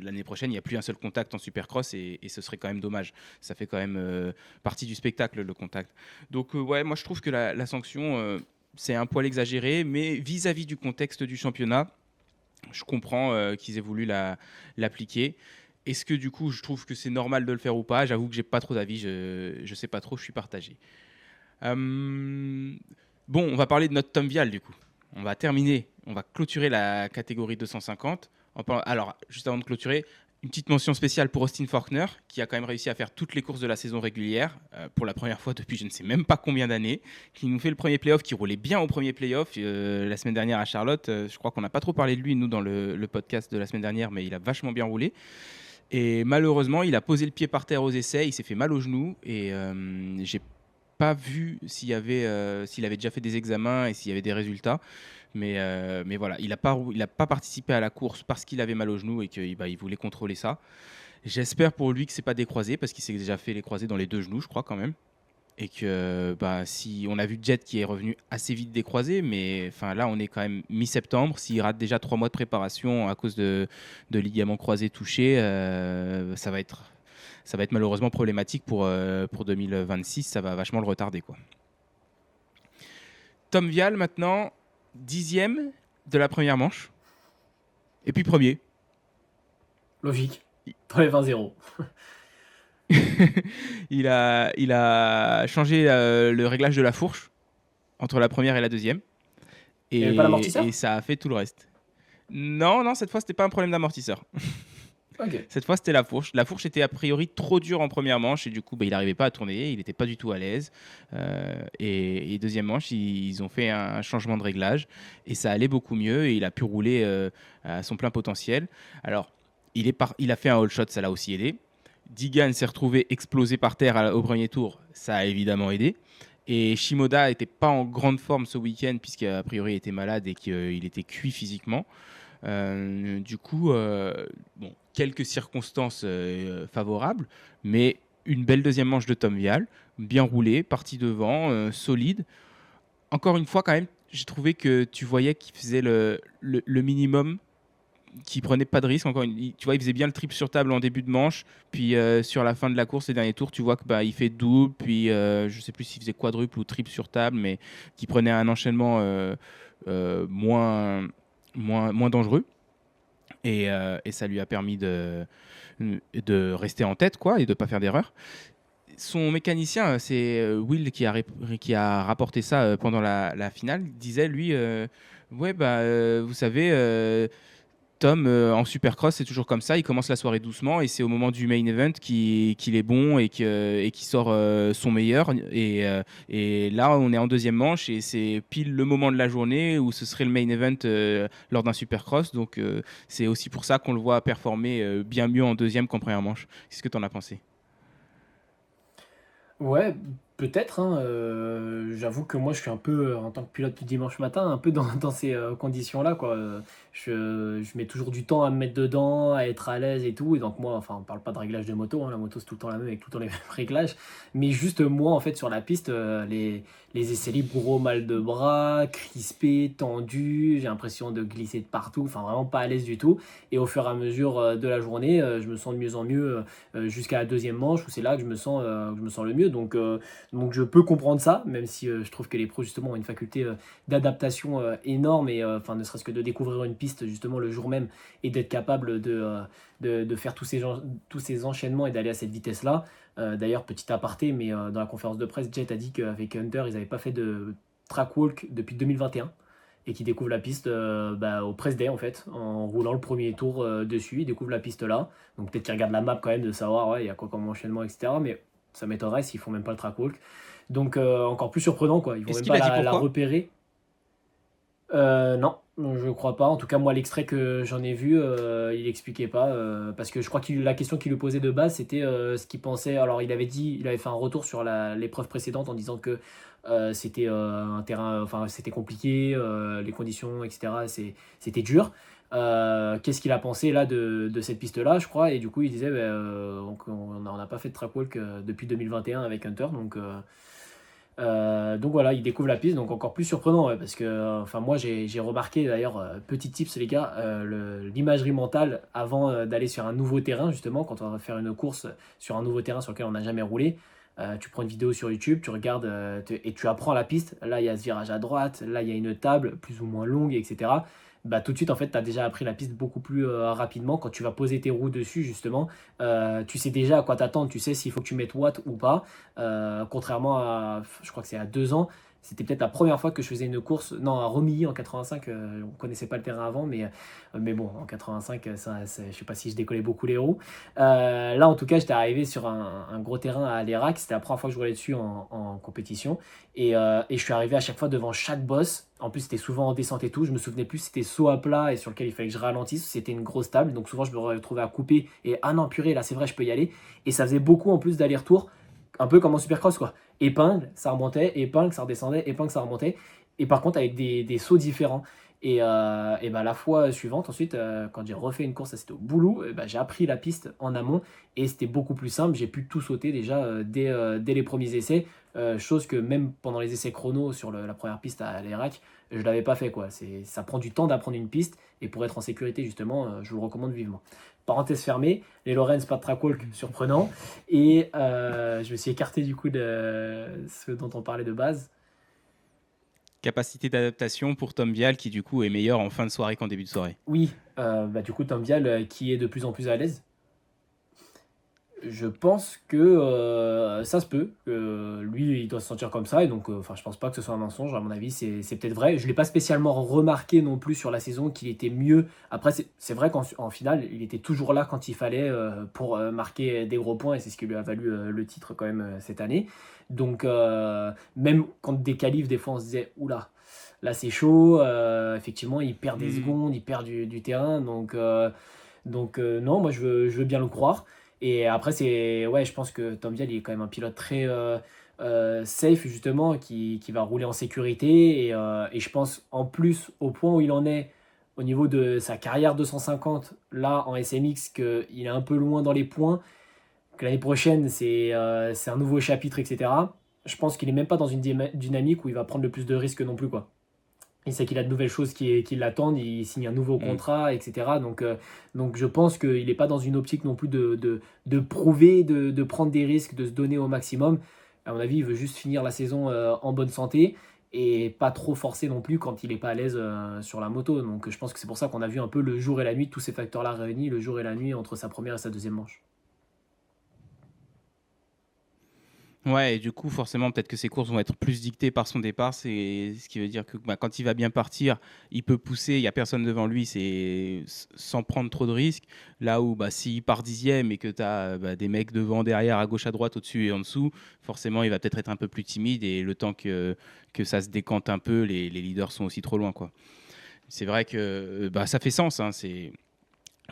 l'année prochaine, il n'y a plus un seul contact en Supercross, et ce serait quand même dommage. Ça fait quand même partie du spectacle, le contact. Donc, ouais, moi je trouve que la sanction, c'est un poil exagéré, mais vis-à-vis du contexte du championnat, je comprends qu'ils aient voulu l'appliquer. Est-ce que du coup, je trouve que c'est normal de le faire ou pas? J'avoue que j'ai pas trop d'avis, je sais pas trop, je suis partagé. Euh, Bon, on va parler de notre Tom Vial du coup. On va terminer, on va clôturer la catégorie 250. Alors, juste avant de clôturer, une petite mention spéciale pour Austin Faulkner, qui a quand même réussi à faire toutes les courses de la saison régulière, pour la première fois depuis je ne sais même pas combien d'années, qui nous fait le premier playoff, qui roulait bien au premier playoff la semaine dernière à Charlotte. Je crois qu'on n'a pas trop parlé de lui, nous, dans le podcast de la semaine dernière, mais il a vachement bien roulé. Et malheureusement, il a posé le pied par terre aux essais, il s'est fait mal au genou, et j'ai pas vu s'il avait déjà fait des examens et s'il y avait des résultats. Mais voilà, il a pas participé à la course parce qu'il avait mal au genou et qu'il il voulait contrôler ça. J'espère pour lui que c'est pas des croisés, parce qu'il s'est déjà fait les croisés dans les deux genoux, je crois, quand même. Et que si on a vu Jet qui est revenu assez vite des croisés, mais enfin là on est quand même mi-septembre. S'il rate déjà 3 mois de préparation à cause de ligaments croisés touchés, ça va être malheureusement problématique pour 2026. Ça va vachement le retarder, quoi. Tom Vial maintenant, 10e de la première manche, et puis premier. Logique. dans les 20-0. Il a changé le réglage de la fourche entre la première et la deuxième. Il n'y avait pas Et l'amortisseur? ça a fait tout le reste. Non, non, cette fois, c'était pas un problème d'amortisseur. Ok. Cette fois, c'était la fourche. La fourche était a priori trop dure en première manche et du coup, bah, il n'arrivait pas à tourner. Il n'était pas du tout à l'aise. Et deuxième manche, ils ont fait un changement de réglage et ça allait beaucoup mieux et il a pu rouler à son plein potentiel. Alors, il a fait un all shot, ça l'a aussi aidé. Digan s'est retrouvé explosé par terre au premier tour, ça a évidemment aidé. Et Shimoda n'était pas en grande forme ce week-end puisqu'a priori il était malade et qu'il était cuit physiquement. Du coup, bon, quelques circonstances favorables, mais une belle deuxième manche de Tom Vial, bien roulé, parti devant, solide. Encore une fois, quand même, j'ai trouvé que tu voyais qu'il faisait le minimum, qu'il prenait pas de risque. Tu vois, il faisait bien le triple sur table en début de manche, puis sur la fin de la course, les derniers tours, tu vois que bah, il fait double, puis je sais plus s'il faisait quadruple ou triple sur table, mais qui prenait un enchaînement moins dangereux. Et ça lui a permis de rester en tête quoi, et de ne pas faire d'erreur. Son mécanicien, c'est Will qui a rapporté ça pendant la finale. Il disait, lui, ouais, bah, vous savez, Tom, en Supercross, c'est toujours comme ça. Il commence la soirée doucement et c'est au moment du main event qu'il est bon et qu'il sort son meilleur. Et là, on est en deuxième manche et c'est pile le moment de la journée où ce serait le main event lors d'un Supercross. Donc, c'est aussi pour ça qu'on le voit performer bien mieux en deuxième qu'en première manche. Qu'est-ce que tu en as pensé? Ouais, peut-être, hein, j'avoue que moi je suis un peu, en tant que pilote du dimanche matin, un peu dans ces conditions-là, quoi. Je mets toujours du temps à me mettre dedans, à être à l'aise et tout. Et donc moi, enfin, on parle pas de réglage de moto, hein, la moto c'est tout le temps la même avec tout le temps les mêmes réglages. Mais juste moi, en fait, sur la piste, les essais libres, gros mal de bras, crispé, tendu, j'ai l'impression de glisser de partout, enfin vraiment pas à l'aise du tout. Et au fur et à mesure de la journée, je me sens de mieux en mieux jusqu'à la deuxième manche où c'est là que je me sens le mieux. Donc je peux comprendre ça, même si je trouve que les pros justement ont une faculté d'adaptation énorme et enfin ne serait-ce que de découvrir une piste justement le jour même et d'être capable de faire tous ces enchaînements et d'aller à cette vitesse-là. D'ailleurs, petit aparté, mais dans la conférence de presse, Jet a dit qu'avec Hunter, ils n'avaient pas fait de track walk depuis 2021 et qui découvre la piste bah, au press day en fait, en roulant le premier tour dessus, il découvre la piste là. Donc peut-être qu'ils regardent la map quand même de savoir ouais, il y a quoi comme enchaînement, etc. Mais ça m'étonnerait s'ils font même pas le track walk. Donc encore plus surprenant quoi, ils vont Est-ce même qu'il pas a dit la pourquoi? repérer. Non, je crois pas. En tout cas, moi, l'extrait que j'en ai vu, il expliquait pas. Parce que je crois que la question qu'il lui posait de base, c'était ce qu'il pensait. Alors, il avait fait un retour sur l'épreuve précédente en disant que c'était un terrain, enfin, c'était compliqué, les conditions, etc. C'était dur. Qu'est-ce qu'il a pensé là de cette piste-là, je crois. Et du coup, il disait, bah, on n'a pas fait de track walk depuis 2021 avec Hunter. Donc voilà, il découvre la piste, donc encore plus surprenant, ouais, parce que enfin moi j'ai remarqué d'ailleurs, petit tips les gars, l'imagerie mentale avant d'aller sur un nouveau terrain, justement, quand on va faire une course sur un nouveau terrain sur lequel on n'a jamais roulé, tu prends une vidéo sur YouTube, tu regardes et tu apprends la piste, là il y a ce virage à droite, là il y a une table plus ou moins longue, etc. Bah, tout de suite, en fait, tu as déjà appris la piste beaucoup plus rapidement. Quand tu vas poser tes roues dessus, justement, tu sais déjà à quoi t'attendre. Tu sais s'il faut que tu mettes watt ou pas. Contrairement à, je crois que c'est à 2 ans, c'était peut-être la première fois que je faisais une course, non, à Romilly en 85, on connaissait pas le terrain avant, mais bon, en 85, je sais pas si je décollais beaucoup les roues. Là, en tout cas, j'étais arrivé sur un gros terrain à Lérac, c'était la première fois que je roulais dessus en compétition, et je suis arrivé à chaque fois devant chaque boss. En plus, c'était souvent en descente et tout, je me souvenais plus si c'était saut à plat et sur lequel il fallait que je ralentisse, c'était une grosse table, donc souvent je me retrouvais à couper, et ah non, purée, là c'est vrai, je peux y aller, et ça faisait beaucoup en plus d'aller-retour un peu comme en supercross, quoi. Épingle, ça remontait, épingle, ça redescendait, épingle, ça remontait. Et par contre, avec des sauts différents. Et bah, la fois suivante, ensuite, quand j'ai refait une course, ça, c'était au boulot, bah, j'ai appris la piste en amont et c'était beaucoup plus simple. J'ai pu tout sauter déjà dès les premiers essais, chose que même pendant les essais chrono sur la première piste à l'Irak, je l'avais pas fait, quoi. Ça prend du temps d'apprendre une piste et pour être en sécurité, justement, je vous le recommande vivement. Parenthèse fermée, les Lorenz, pas de track walk, surprenant. Et je me suis écarté du coup de ce dont on parlait de base. Capacité d'adaptation pour Tom Vial qui du coup est meilleur en fin de soirée qu'en début de soirée. Oui, bah, du coup, Tom Vial qui est de plus en plus à l'aise. Je pense que ça se peut. Lui, il doit se sentir comme ça. Et donc, enfin, je pense pas que ce soit un mensonge. À mon avis, c'est peut-être vrai. Je l'ai pas spécialement remarqué non plus sur la saison qu'il était mieux. Après, c'est vrai qu'en finale, il était toujours là quand il fallait pour marquer des gros points. Et c'est ce qui lui a valu le titre quand même cette année. Donc, même quand des qualifs, des fois, on se disait, oula, là c'est chaud. Effectivement, il perd des Hmm. secondes, il perd du terrain. Donc, non, moi je veux bien le croire. Et après, ouais, je pense que Tom Vial il est quand même un pilote très safe, justement, qui va rouler en sécurité. Et je pense, en plus, au point où il en est, au niveau de sa carrière 250, là, en SMX, qu'il est un peu loin dans les points, que l'année prochaine, c'est un nouveau chapitre, etc. Je pense qu'il est même pas dans une dynamique où il va prendre le plus de risques non plus, quoi. Il sait qu'il a de nouvelles choses qui l'attendent, il signe un nouveau Hmm. contrat, etc. Donc je pense qu'il n'est pas dans une optique non plus de prouver, de prendre des risques, de se donner au maximum. À mon avis, il veut juste finir la saison en bonne santé et pas trop forcer non plus quand il n'est pas à l'aise sur la moto. Donc je pense que c'est pour ça qu'on a vu un peu le jour et la nuit, tous ces facteurs-là réunis, le jour et la nuit entre sa première et sa deuxième manche. Ouais, et du coup, forcément, peut-être que ses courses vont être plus dictées par son départ. C'est ce qui veut dire que bah, quand il va bien partir, il peut pousser, il n'y a personne devant lui, sans prendre trop de risques. Là où bah, s'il part dixième et que tu as des mecs devant, derrière, à gauche, à droite, au-dessus et en dessous, forcément, il va peut-être être un peu plus timide et le temps que ça se décante un peu, les leaders sont aussi trop loin, quoi. C'est vrai que bah, ça fait sens, hein,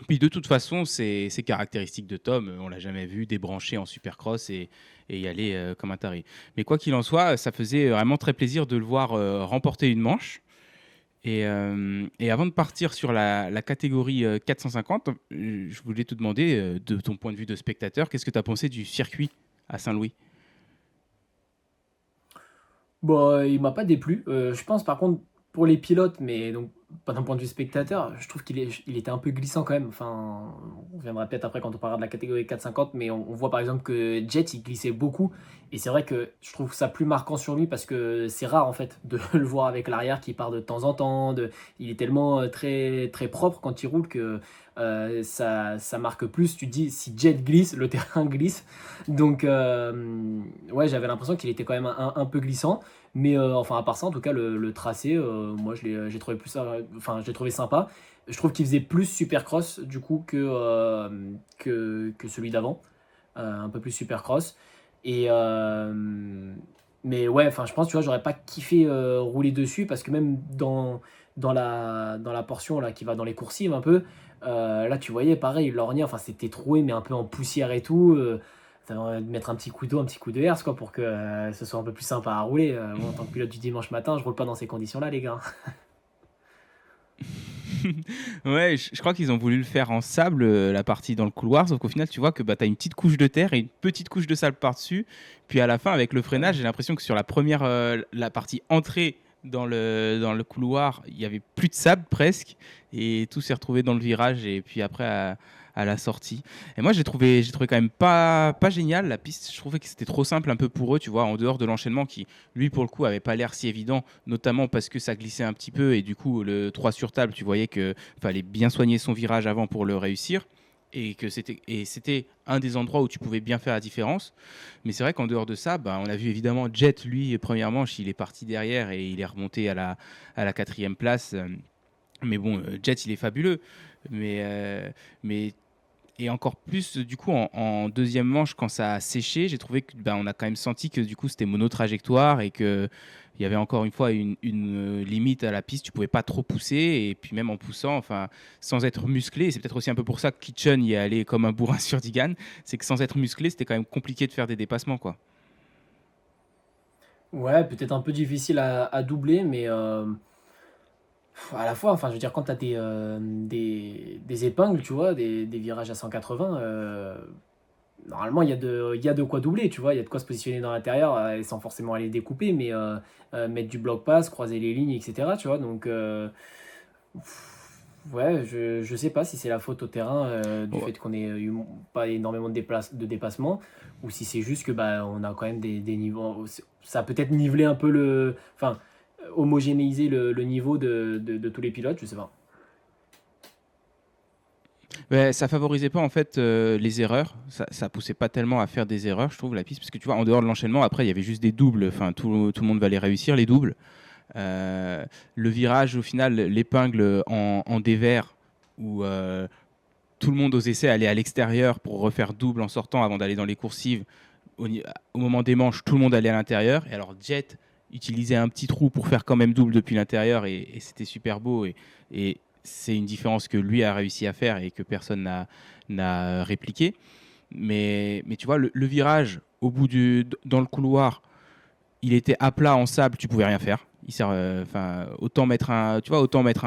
puis de toute façon, c'est caractéristique de Tom. On l'a jamais vu débrancher en supercross et y aller comme un taré. Mais quoi qu'il en soit, ça faisait vraiment très plaisir de le voir remporter une manche. Et avant de partir sur la catégorie 450, je voulais te demander, de ton point de vue de spectateur, qu'est-ce que tu as pensé du circuit à Saint-Louis? Bon, il m'a pas déplu. Je pense par contre pour les pilotes, mais donc pas d'un point de vue spectateur, je trouve il était un peu glissant quand même. Enfin, on viendra peut-être après quand on parlera de la catégorie 450, mais on voit par exemple que Jet il glissait beaucoup. Et c'est vrai que je trouve ça plus marquant sur lui parce que c'est rare en fait de le voir avec l'arrière qui part de temps en temps. Il est tellement très, très propre quand il roule que ça marque plus. Tu te dis si Jet glisse, le terrain glisse. Donc, ouais, j'avais l'impression qu'il était quand même un peu glissant. Mais enfin, à part ça, en tout cas, le tracé, moi, j'ai trouvé enfin, j'ai trouvé sympa. Je trouve qu'il faisait plus Supercross, du coup, que celui d'avant. Un peu plus Supercross. Et, mais ouais, enfin, je pense, tu vois, j'aurais pas kiffé rouler dessus parce que même dans la portion là, qui va dans les coursives un peu, là, tu voyais, pareil, l'ornière, enfin, c'était troué, mais un peu en poussière et tout. Ça va mettre un petit coup d'eau, un petit coup de herse, quoi, pour que ce soit un peu plus sympa à rouler. Moi, en tant que pilote du dimanche matin, je roule pas dans ces conditions-là, les gars. Ouais, je crois qu'ils ont voulu le faire en sable, la partie dans le couloir, sauf qu'au final, tu vois que bah, tu as une petite couche de terre et une petite couche de sable par-dessus. Puis à la fin, avec le freinage, j'ai l'impression que sur la partie entrée dans le couloir, il y avait plus de sable presque, et tout s'est retrouvé dans le virage, et puis après à la sortie. Et moi, j'ai trouvé quand même pas génial la piste. Je trouvais que c'était trop simple un peu pour eux, tu vois, en dehors de l'enchaînement qui, lui, pour le coup, avait pas l'air si évident, notamment parce que ça glissait un petit peu et du coup, le 3 sur table, tu voyais qu'il fallait bien soigner son virage avant pour le réussir. Et c'était un des endroits où tu pouvais bien faire la différence. Mais c'est vrai qu'en dehors de ça, bah, on a vu évidemment Jet, lui, première manche, il est parti derrière et il est remonté à la quatrième place. Mais bon, Jet, il est fabuleux. Mais et encore plus, du coup, en deuxième manche, quand ça a séché, j'ai trouvé que ben, on a quand même senti que du coup, c'était monotrajectoire et que il y avait encore une fois une limite à la piste. Tu pouvais pas trop pousser et puis même en poussant, enfin, sans être musclé. Et c'est peut-être aussi un peu pour ça que Kitchen y est allé comme un bourrin sur Digan. C'est que sans être musclé, c'était quand même compliqué de faire des dépassements, quoi. Ouais, peut-être un peu difficile à doubler, mais à la fois, enfin, je veux dire, quand tu as des épingles, tu vois, des virages à 180, normalement, il y a de quoi doubler, tu vois, il y a de quoi se positionner dans l'intérieur et sans forcément aller découper, mais mettre du bloc pass, croiser les lignes, etc., tu vois, donc, ouais, je sais pas si c'est la faute au terrain du Ouais. fait qu'on ait eu pas énormément de dépassements ou si c'est juste que bah, on a quand même des niveaux. Ça a peut-être nivelé un peu enfin, homogénéiser le niveau de tous les pilotes, je sais pas. Ouais, ça favorisait pas en fait les erreurs. Ça poussait pas tellement à faire des erreurs, je trouve, la piste, parce que tu vois, en dehors de l'enchaînement, après, il y avait juste des doubles. Enfin, tout le monde va les réussir, les doubles. Euh, le virage, au final, l'épingle en dévers, où tout le monde aux essais allait à l'extérieur pour refaire double en sortant avant d'aller dans les coursives. Au moment des manches, tout le monde allait à l'intérieur. Et alors, Jet utilisait un petit trou pour faire quand même double depuis l'intérieur, et c'était super beau. Et c'est une différence que lui a réussi à faire et que personne n'a répliqué. Mais tu vois, le virage dans le couloir, il était à plat en sable, tu pouvais rien faire. Autant mettre un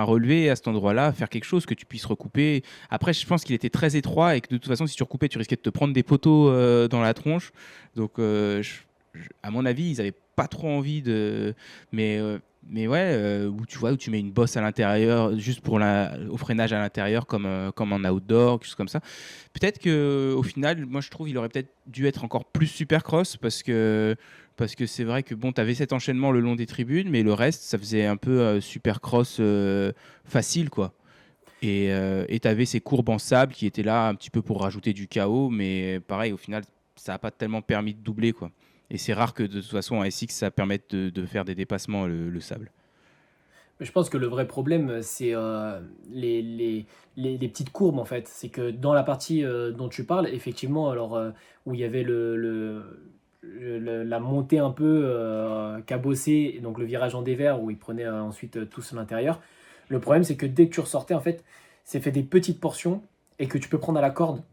relevé à cet endroit-là, faire quelque chose que tu puisses recouper. Après, je pense qu'il était très étroit et que de toute façon, si tu recoupais, tu risquais de te prendre des poteaux dans la tronche. Donc, à mon avis, ils avaient pas trop envie de. Mais, euh, mais ouais, où tu mets une bosse à l'intérieur, juste au freinage à l'intérieur, comme en outdoor, quelque chose comme ça. Peut-être que au final, moi je trouve il aurait peut-être dû être encore plus supercross parce que c'est vrai que bon, tu avais cet enchaînement le long des tribunes, mais le reste, ça faisait un peu supercross facile, quoi. Et tu avais ces courbes en sable qui étaient là un petit peu pour rajouter du chaos, mais pareil, au final, ça n'a pas tellement permis de doubler, quoi. Et c'est rare que de toute façon en SX, ça permette de faire des dépassements, le sable. Mais je pense que le vrai problème, c'est les petites courbes en fait. C'est que dans la partie dont tu parles, effectivement, alors où il y avait la montée un peu cabossée, et donc le virage en dévers où ils prenaient ensuite tous l'intérieur. Le problème, c'est que dès que tu ressortais, en fait, c'est fait des petites portions et que tu peux prendre à la corde.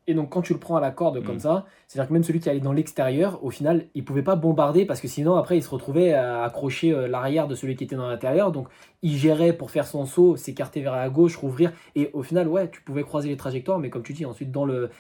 Et donc, quand tu le prends à la corde comme Mm. ça, c'est-à-dire que même celui qui allait dans l'extérieur, au final, il pouvait pas bombarder parce que sinon, après, il se retrouvait à accrocher l'arrière de celui qui était dans l'intérieur. Donc, il gérait pour faire son saut, s'écarter vers la gauche, rouvrir. Et au final, ouais, tu pouvais croiser les trajectoires, mais comme tu dis, ensuite,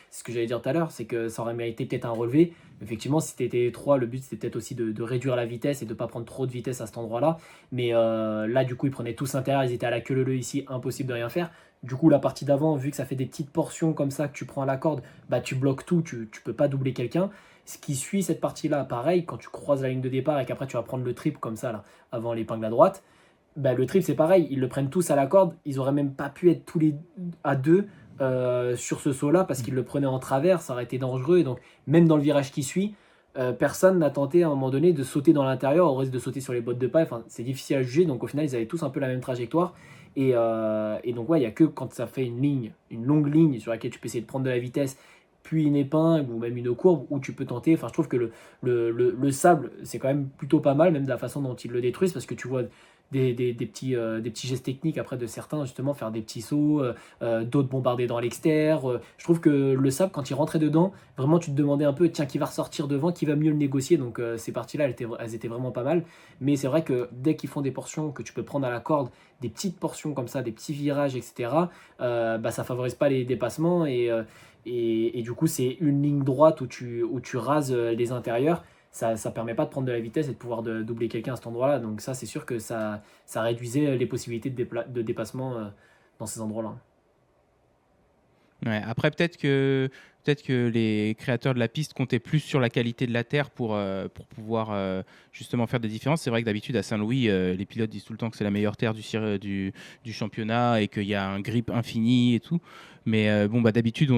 c'est ce que j'allais dire tout à l'heure, c'est que ça aurait mérité peut-être un relevé. Effectivement, si tu étais 3, le but c'était peut-être aussi de réduire la vitesse et de pas prendre trop de vitesse à cet endroit-là. Mais là, du coup, ils prenaient tous l'intérieur, ils étaient à la queue leu ici, impossible de rien faire. Du coup, la partie d'avant, vu que ça fait des petites portions comme ça que tu prends à la corde, bah tu bloques tout, tu peux pas doubler quelqu'un. Ce qui suit cette partie-là, pareil, quand tu croises la ligne de départ et qu'après tu vas prendre le trip comme ça, là, avant l'épingle à droite, bah, le trip c'est pareil, ils le prennent tous à la corde, ils auraient même pas pu être tous les à deux sur ce saut-là parce qu'ils le prenaient en travers, ça aurait été dangereux. Et donc, même dans le virage qui suit, personne n'a tenté à un moment donné de sauter dans l'intérieur au risque de sauter sur les bottes de paille. Enfin, c'est difficile à juger, donc au final, ils avaient tous un peu la même trajectoire. Et donc, ouais, il n'y a que quand ça fait une longue ligne sur laquelle tu peux essayer de prendre de la vitesse, puis une épingle ou même une courbe où tu peux tenter. Enfin, je trouve que le sable, c'est quand même plutôt pas mal, même de la façon dont ils le détruisent, parce que tu vois des petits gestes techniques après de certains, justement, faire des petits sauts, d'autres bombarder dans l'extérieur. Je trouve que le sable, quand il rentrait dedans, vraiment, tu te demandais un peu, tiens, qui va ressortir devant, qui va mieux le négocier. Donc, ces parties-là, elles étaient vraiment pas mal. Mais c'est vrai que dès qu'ils font des portions que tu peux prendre à la corde, des petites portions comme ça, des petits virages, etc., bah, ça favorise pas les dépassements et du coup, c'est une ligne droite où tu rases les intérieurs. Ça permet pas de prendre de la vitesse et de pouvoir doubler quelqu'un à cet endroit-là. Donc ça, c'est sûr que ça réduisait les possibilités de dépassement dans ces endroits-là. Ouais, après, peut-être que les créateurs de la piste comptaient plus sur la qualité de la terre pour pouvoir justement faire des différences. C'est vrai que d'habitude, à Saint-Louis, les pilotes disent tout le temps que c'est la meilleure terre du championnat et qu'il y a un grip infini et tout. Mais bon, bah, d'habitude,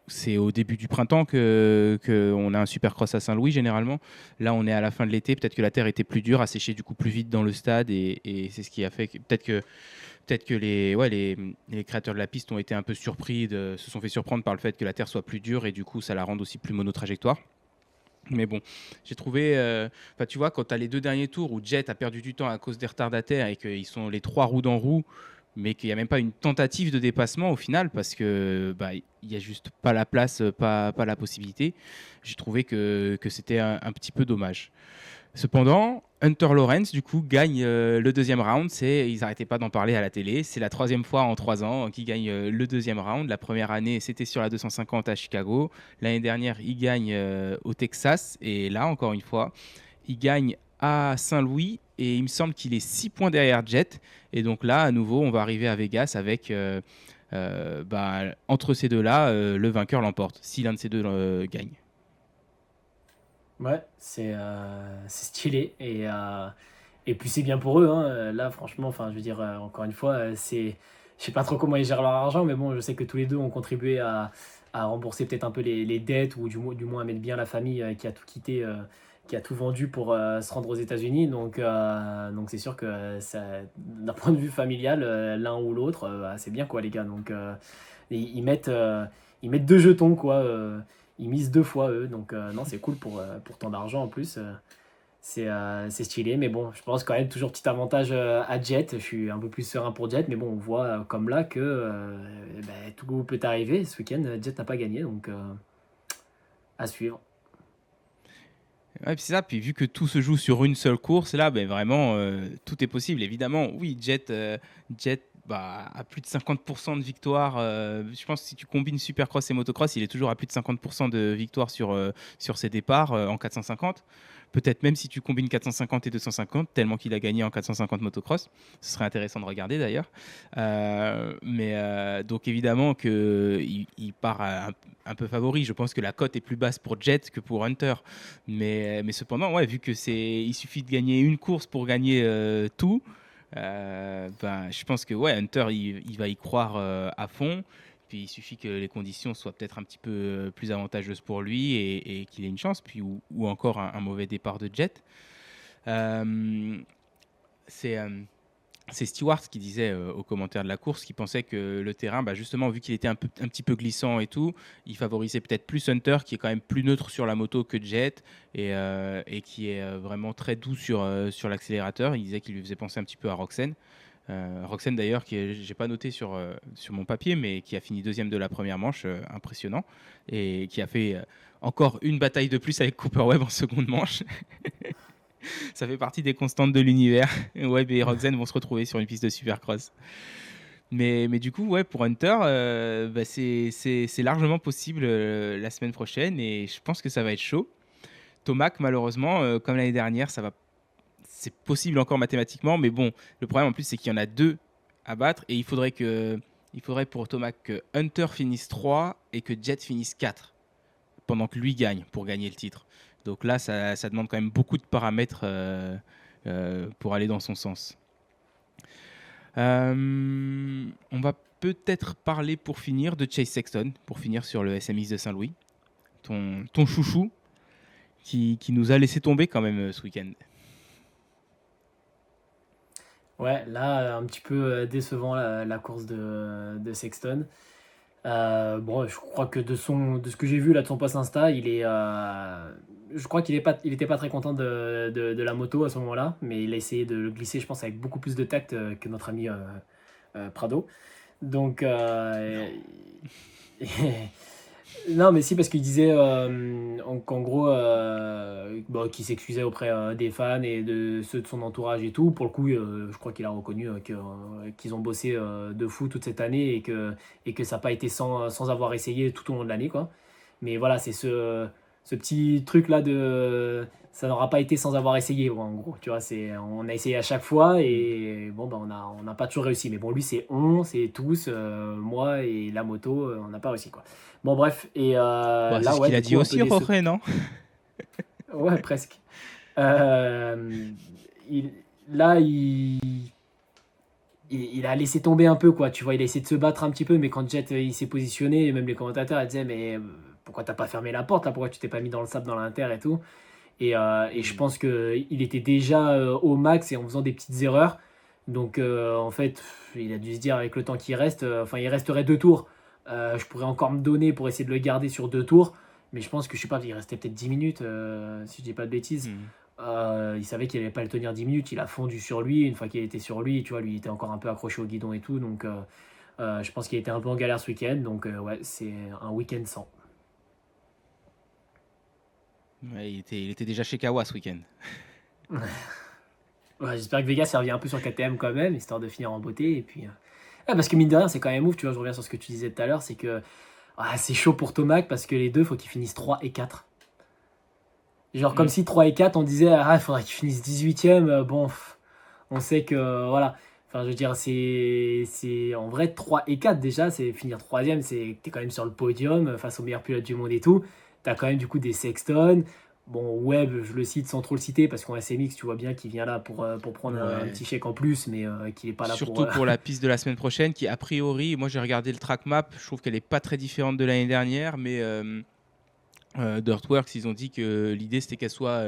c'est au début du printemps que on a un supercross à Saint-Louis, généralement. Là, on est à la fin de l'été. Peut-être que la terre était plus dure, a séché du coup plus vite dans le stade et c'est ce qui a fait que peut-être que les créateurs de la piste ont été un peu se sont fait surprendre par le fait que la Terre soit plus dure et du coup ça la rende aussi plus monotrajectoire. Mais bon, j'ai trouvé, tu vois, quand tu as les deux derniers tours où Jet a perdu du temps à cause des retardataires et qu'ils sont les trois roues dans roue, mais qu'il n'y a même pas une tentative de dépassement au final parce que il n'y a juste pas la place, pas la possibilité. J'ai trouvé que c'était un petit peu dommage. Cependant, Hunter Lawrence, du coup, gagne le deuxième round. Ils n'arrêtaient pas d'en parler à la télé. C'est la troisième fois en 3 ans qu'il gagne le deuxième round. La première année, c'était sur la 250 à Chicago. L'année dernière, il gagne au Texas. Et là, encore une fois, il gagne à Saint-Louis. Et il me semble qu'il est 6 points derrière Jet. Et donc là, à nouveau, on va arriver à Vegas avec, entre ces deux-là, le vainqueur l'emporte, si l'un de ces deux gagne. Ouais, c'est stylé. Et puis c'est bien pour eux. Hein. Là, franchement, enfin, je veux dire, encore une fois, c'est je sais pas trop comment ils gèrent leur argent, mais bon, je sais que tous les deux ont contribué à rembourser peut-être un peu les dettes ou du moins à mettre bien la famille qui a tout quitté, qui a tout vendu pour se rendre aux États-Unis. Donc c'est sûr que ça, d'un point de vue familial, l'un ou l'autre, c'est bien quoi les gars. Donc ils mettent deux jetons quoi. Ils misent deux fois eux. Donc non, c'est cool pour tant d'argent en plus. C'est stylé, mais bon, je pense quand même toujours petit avantage à Jet. Je suis un peu plus serein pour Jet, mais bon, on voit comme là que tout peut arriver. Ce week-end, Jet n'a pas gagné, donc à suivre. Ouais, puis c'est ça. Puis vu que tout se joue sur une seule course, là, ben vraiment, tout est possible. Évidemment, oui, Jet bah, a plus de 50% de victoire. Je pense que si tu combines Supercross et Motocross, il est toujours à plus de 50% de victoire sur ses départs en 450. Peut-être même si tu combines 450 et 250, tellement qu'il a gagné en 450 motocross. Ce serait intéressant de regarder d'ailleurs. Donc évidemment qu'il part un peu favori. Je pense que la cote est plus basse pour Jet que pour Hunter. Mais cependant, ouais, vu que il suffit de gagner une course pour gagner tout, je pense que ouais, Hunter, il va y croire à fond. Puis il suffit que les conditions soient peut-être un petit peu plus avantageuses pour lui et qu'il ait une chance, puis ou encore un mauvais départ de Jet. Euh, c'est c'est Stewart qui disait aux commentaires de la course qu'il pensait que le terrain, bah justement, vu qu'il était un petit peu glissant et tout, il favorisait peut-être plus Hunter, qui est quand même plus neutre sur la moto que Jet et qui est vraiment très doux sur l'accélérateur. Il disait qu'il lui faisait penser un petit peu à Roxen. Roxane d'ailleurs, j'ai pas noté sur mon papier, mais qui a fini deuxième de la première manche, impressionnant, et qui a fait encore une bataille de plus avec Cooper Webb en seconde manche. Ça fait partie des constantes de l'univers. Webb et Roxane vont se retrouver sur une piste de supercross. Mais du coup, ouais, pour Hunter, c'est largement possible la semaine prochaine, et je pense que ça va être chaud. Tomac, malheureusement, comme l'année dernière, c'est possible encore mathématiquement, mais bon, le problème en plus, c'est qu'il y en a deux à battre et il faudrait pour Tomac que Hunter finisse 3 et que Jet finisse 4 pendant que lui gagne pour gagner le titre. Donc là, ça demande quand même beaucoup de paramètres pour aller dans son sens. On va peut-être parler pour finir de Chase Sexton, pour finir sur le SMX de Saint-Louis, ton chouchou qui nous a laissé tomber quand même ce week-end. Ouais, là, un petit peu décevant la course de Sexton. Bon, je crois que de ce que j'ai vu là de son post Insta, je crois il était pas très content de la moto à ce moment-là, mais il a essayé de le glisser, je pense, avec beaucoup plus de tact que notre ami Prado. Donc, non, mais si, parce qu'il disait qu'en gros, bon, qu'il s'excusait auprès des fans et de ceux de son entourage et tout. Pour le coup, je crois qu'il a reconnu qu'ils ont bossé de fou toute cette année et que ça n'a pas été sans avoir essayé tout au long de l'année, quoi. Mais voilà, c'est ce petit truc-là de. Ça n'aura pas été sans avoir essayé, en gros. Tu vois, on a essayé à chaque fois et bon, ben, on n'a pas toujours réussi. Mais bon, lui, c'est tous, moi et la moto, on n'a pas réussi, quoi. Bon, bref, et Bah, c'est là, ce ouais, qu'il a du dit coup, un peu aussi, déçu. Jorge, non? Ouais, presque. Euh, il, là, il a laissé tomber un peu, quoi. Tu vois, il a essayé de se battre un petit peu, mais quand Jet il s'est positionné, même les commentateurs ils disaient, mais pourquoi t'as pas fermé la porte là? Pourquoi tu t'es pas mis dans le sable dans l'inter et tout? Et je pense qu'il était déjà au max et en faisant des petites erreurs. Donc en fait, il a dû se dire avec le temps qui reste, enfin il resterait deux tours. Je pourrais encore me donner pour essayer de le garder sur deux tours. Mais je pense que je sais pas, il restait peut-être 10 minutes, si je dis pas de bêtises. Hmm. Il savait qu'il allait pas le tenir 10 minutes, il a fondu sur lui. Une fois qu'il était sur lui, tu vois, lui il était encore un peu accroché au guidon et tout. Donc je pense qu'il était un peu en galère ce week-end. Donc ouais, c'est un week-end sans. Ouais, il était déjà chez Kawa ce week-end. Ouais, j'espère que Vegas il revient un peu sur KTM quand même, histoire de finir en beauté. Et puis, parce que mine de rien, c'est quand même ouf, tu vois, je reviens sur ce que tu disais tout à l'heure, c'est que c'est chaud pour Tomac parce que les deux, faut qu'ils finissent 3 et 4. Genre comme Hmm. si 3 et 4, on disait, il faudrait qu'ils finissent 18e. Bon, on sait que, voilà. Enfin, je veux dire, en vrai, 3 et 4 déjà, c'est finir troisième, t'es quand même sur le podium face aux meilleurs pilotes du monde et tout. T'as quand même du coup des Sexton. Bon, Webb, je le cite sans trop le citer parce qu'en SMX, tu vois bien qu'il vient là pour prendre un Ouais. petit chèque en plus, mais qu'il n'est pas là pour. Surtout pour la piste de la semaine prochaine, qui a priori, moi j'ai regardé le track map, je trouve qu'elle est pas très différente de l'année dernière, mais Dirtworks, ils ont dit que l'idée c'était qu'elle soit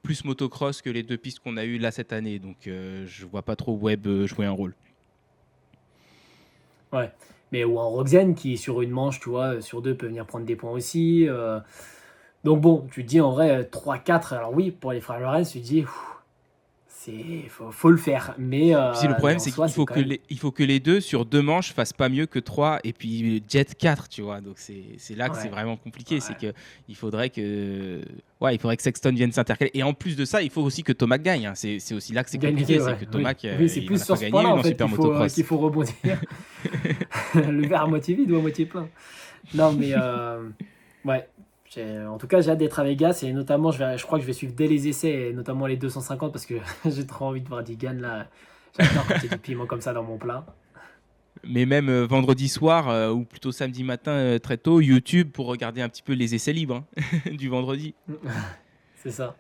plus motocross que les deux pistes qu'on a eues là cette année, donc je vois pas trop Webb jouer un rôle. Ouais. Mais ou en Roxane qui, sur une manche, tu vois, sur deux, peut venir prendre des points aussi. Donc bon, tu te dis en vrai, 3-4, alors oui, pour les frères Lorenz, tu te dis, faut le faire. Puis le Mais problème, en c'est soi, qu'il c'est faut quand que même. il faut que les deux sur deux manches fassent pas mieux que trois et puis Jet 4, tu vois. Donc c'est là que c'est Ouais, vraiment compliqué. C'est ouais. que il faudrait que ouais, il faudrait que Sexton vienne s'intercaler. Et en plus de ça, il faut aussi que Tomac gagne, hein. C'est aussi là que c'est Gagner compliqué. deux, C'est ouais. que Oui, Tomac, oui, c'est il plus en a pas sur ce gagné point-là, une en en fait, super qu'il motocross. faut rebondir. Le verre à moitié vide ou à moitié plein. Non, mais ouais. En tout cas, j'ai hâte d'être à Vegas et notamment, je crois que je vais suivre dès les essais, et notamment les 250 parce que j'ai trop envie de voir Digan là. J'adore quand il y a du piment comme ça dans mon plat. Mais même vendredi soir ou plutôt samedi matin très tôt, YouTube pour regarder un petit peu les essais libres hein, du vendredi. C'est ça.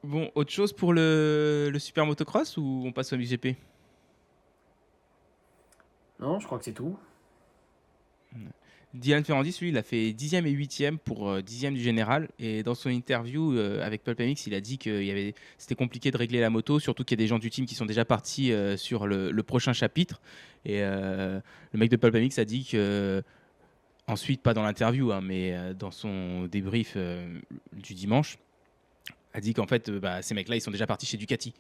Bon, autre chose pour le super motocross ou on passe au MXGP? Non, je crois que c'est tout. Dylan Ferrandis, lui, il a fait 10e et 8e pour 10e du général. Et dans son interview avec Pulp MX, il a dit que c'était compliqué de régler la moto, surtout qu'il y a des gens du team qui sont déjà partis sur le prochain chapitre. Et le mec de Pulp MX a dit que, ensuite, pas dans l'interview, hein, mais dans son débrief du dimanche, a dit qu'en fait, ces mecs-là, ils sont déjà partis chez Ducati.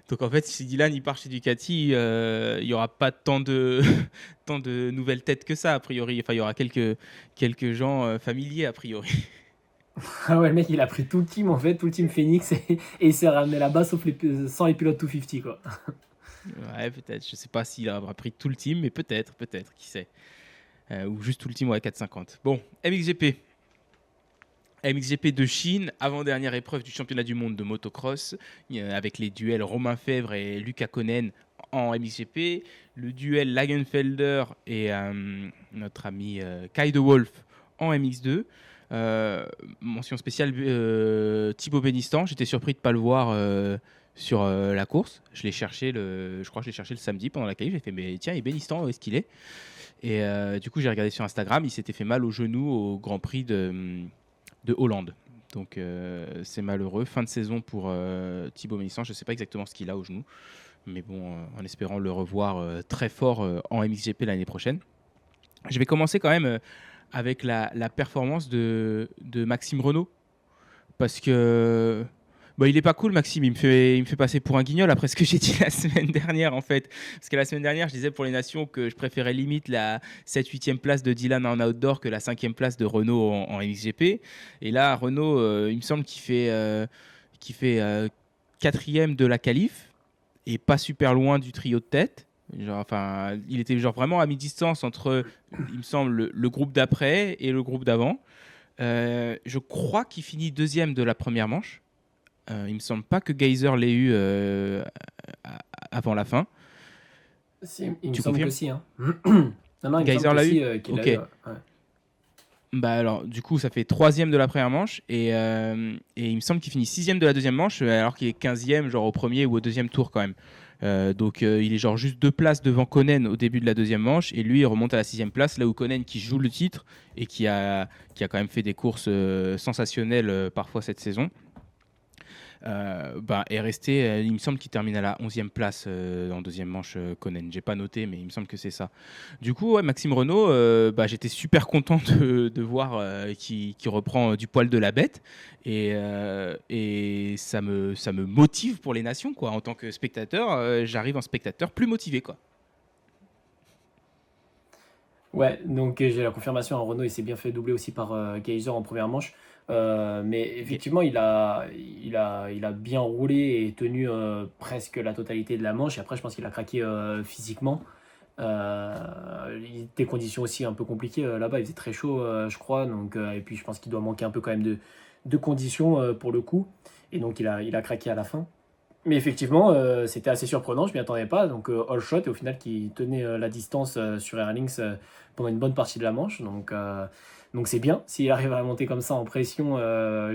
Donc en fait, si Dylan il part chez Ducati, il n'y aura pas tant de, tant de nouvelles têtes que ça, a priori. Enfin, il y aura quelques gens familiers, a priori. Ah ouais, le mec, il a pris tout le team en fait, tout le team Phoenix et il s'est ramené là-bas sans les pilotes 250 quoi. Ouais, peut-être. Je ne sais pas s'il aura pris tout le team, mais peut-être, qui sait. Ou juste tout le team, ouais, 450. Bon, MXGP. MXGP de Chine, avant-dernière épreuve du championnat du monde de motocross, avec les duels Romain Fèvre et Lucas Konen en MXGP, le duel Lagenfelder et notre ami Kai de Wolf en MX2. Mention spéciale Thibaut Bénistan, j'étais surpris de ne pas le voir sur la course. Je crois que je l'ai cherché le samedi pendant la qualif. J'ai fait, mais tiens, et Bénistan, où est-ce qu'il est? Et du coup, j'ai regardé sur Instagram, il s'était fait mal au genou au Grand Prix de Hollande. Donc c'est malheureux. Fin de saison pour Thibaut Mélissan. Je ne sais pas exactement ce qu'il a au genou. Mais bon, en espérant le revoir très fort en MXGP l'année prochaine. Je vais commencer quand même avec la performance de Maxime Renault. Parce que il est pas cool, Maxime. Il me fait passer pour un guignol après ce que j'ai dit la semaine dernière, en fait. Parce que la semaine dernière, je disais pour les nations que je préférais limite la 7-8e place de Dylan en outdoor que la 5e place de Renault en MXGP. Et là, Renault, il me semble qu'il fait 4e de la qualif et pas super loin du trio de tête. Genre, enfin, il était genre vraiment à mi-distance entre, il me semble, le groupe d'après et le groupe d'avant. Je crois qu'il finit deuxième de la première manche. Il me semble pas que Geyser l'ait eu avant la fin. Il me Tu semble que confirmes? si. Hein. Non, non, il me semble Geyser que l'a eu? si, qu'il l'a Ok. eu. Ouais. Bah alors, du coup, ça fait troisième de la première manche et il me semble qu'il finit sixième de la deuxième manche alors qu'il est 15e genre au premier ou au deuxième tour quand même. Donc il est genre juste 2 places devant Konen au début de la deuxième manche et lui il remonte à la 6e place là où Konen qui joue le titre et qui a quand même fait des courses sensationnelles parfois cette saison. Est resté, il me semble qu'il termine à la 11e place en deuxième manche, Konen. J'ai pas noté, mais il me semble que c'est ça. Du coup, ouais, Maxime Renault, j'étais super content de voir qu'il reprend du poil de la bête. Et ça me motive pour les nations, quoi. En tant que spectateur, j'arrive en spectateur plus motivé, quoi. Ouais, donc j'ai la confirmation. Renault, il s'est bien fait doubler aussi par Geyser en première manche. Mais Ok. effectivement, il a bien roulé et tenu presque la totalité de la manche. Et après, je pense qu'il a craqué physiquement. Des conditions aussi un peu compliquées là-bas. Il faisait très chaud, je crois. Donc, et puis, je pense qu'il doit manquer un peu quand même de conditions pour le coup. Et donc, il a craqué à la fin. Mais effectivement, c'était assez surprenant, je m'y attendais pas. Donc, all shot, et au final, qui tenait la distance sur Erlings pendant une bonne partie de la manche. Donc c'est bien. S'il arrive à monter comme ça en pression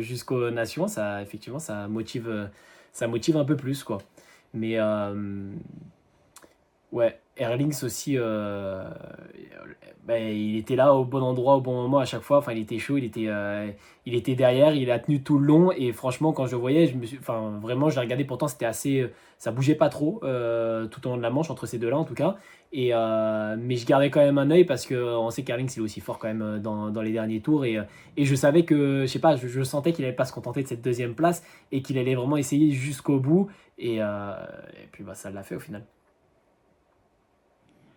jusqu'aux nations, ça, effectivement, ça motive un peu plus, quoi. Mais ouais, Erlings aussi, ben, il était là au bon endroit au bon moment à chaque fois. Enfin, il était chaud, il était derrière, il a tenu tout le long. Et franchement, quand je le voyais, enfin, vraiment, je l'ai regardé. Pourtant, c'était assez, ça bougeait pas trop tout au long de la manche entre ces deux-là, en tout cas. Mais je gardais quand même un œil parce que on sait qu'Erlings il est aussi fort quand même dans les derniers tours. Et je savais que, je sais pas, je sentais qu'il allait pas se contenter de cette deuxième place et qu'il allait vraiment essayer jusqu'au bout. Et puis, bah, ça l'a fait au final.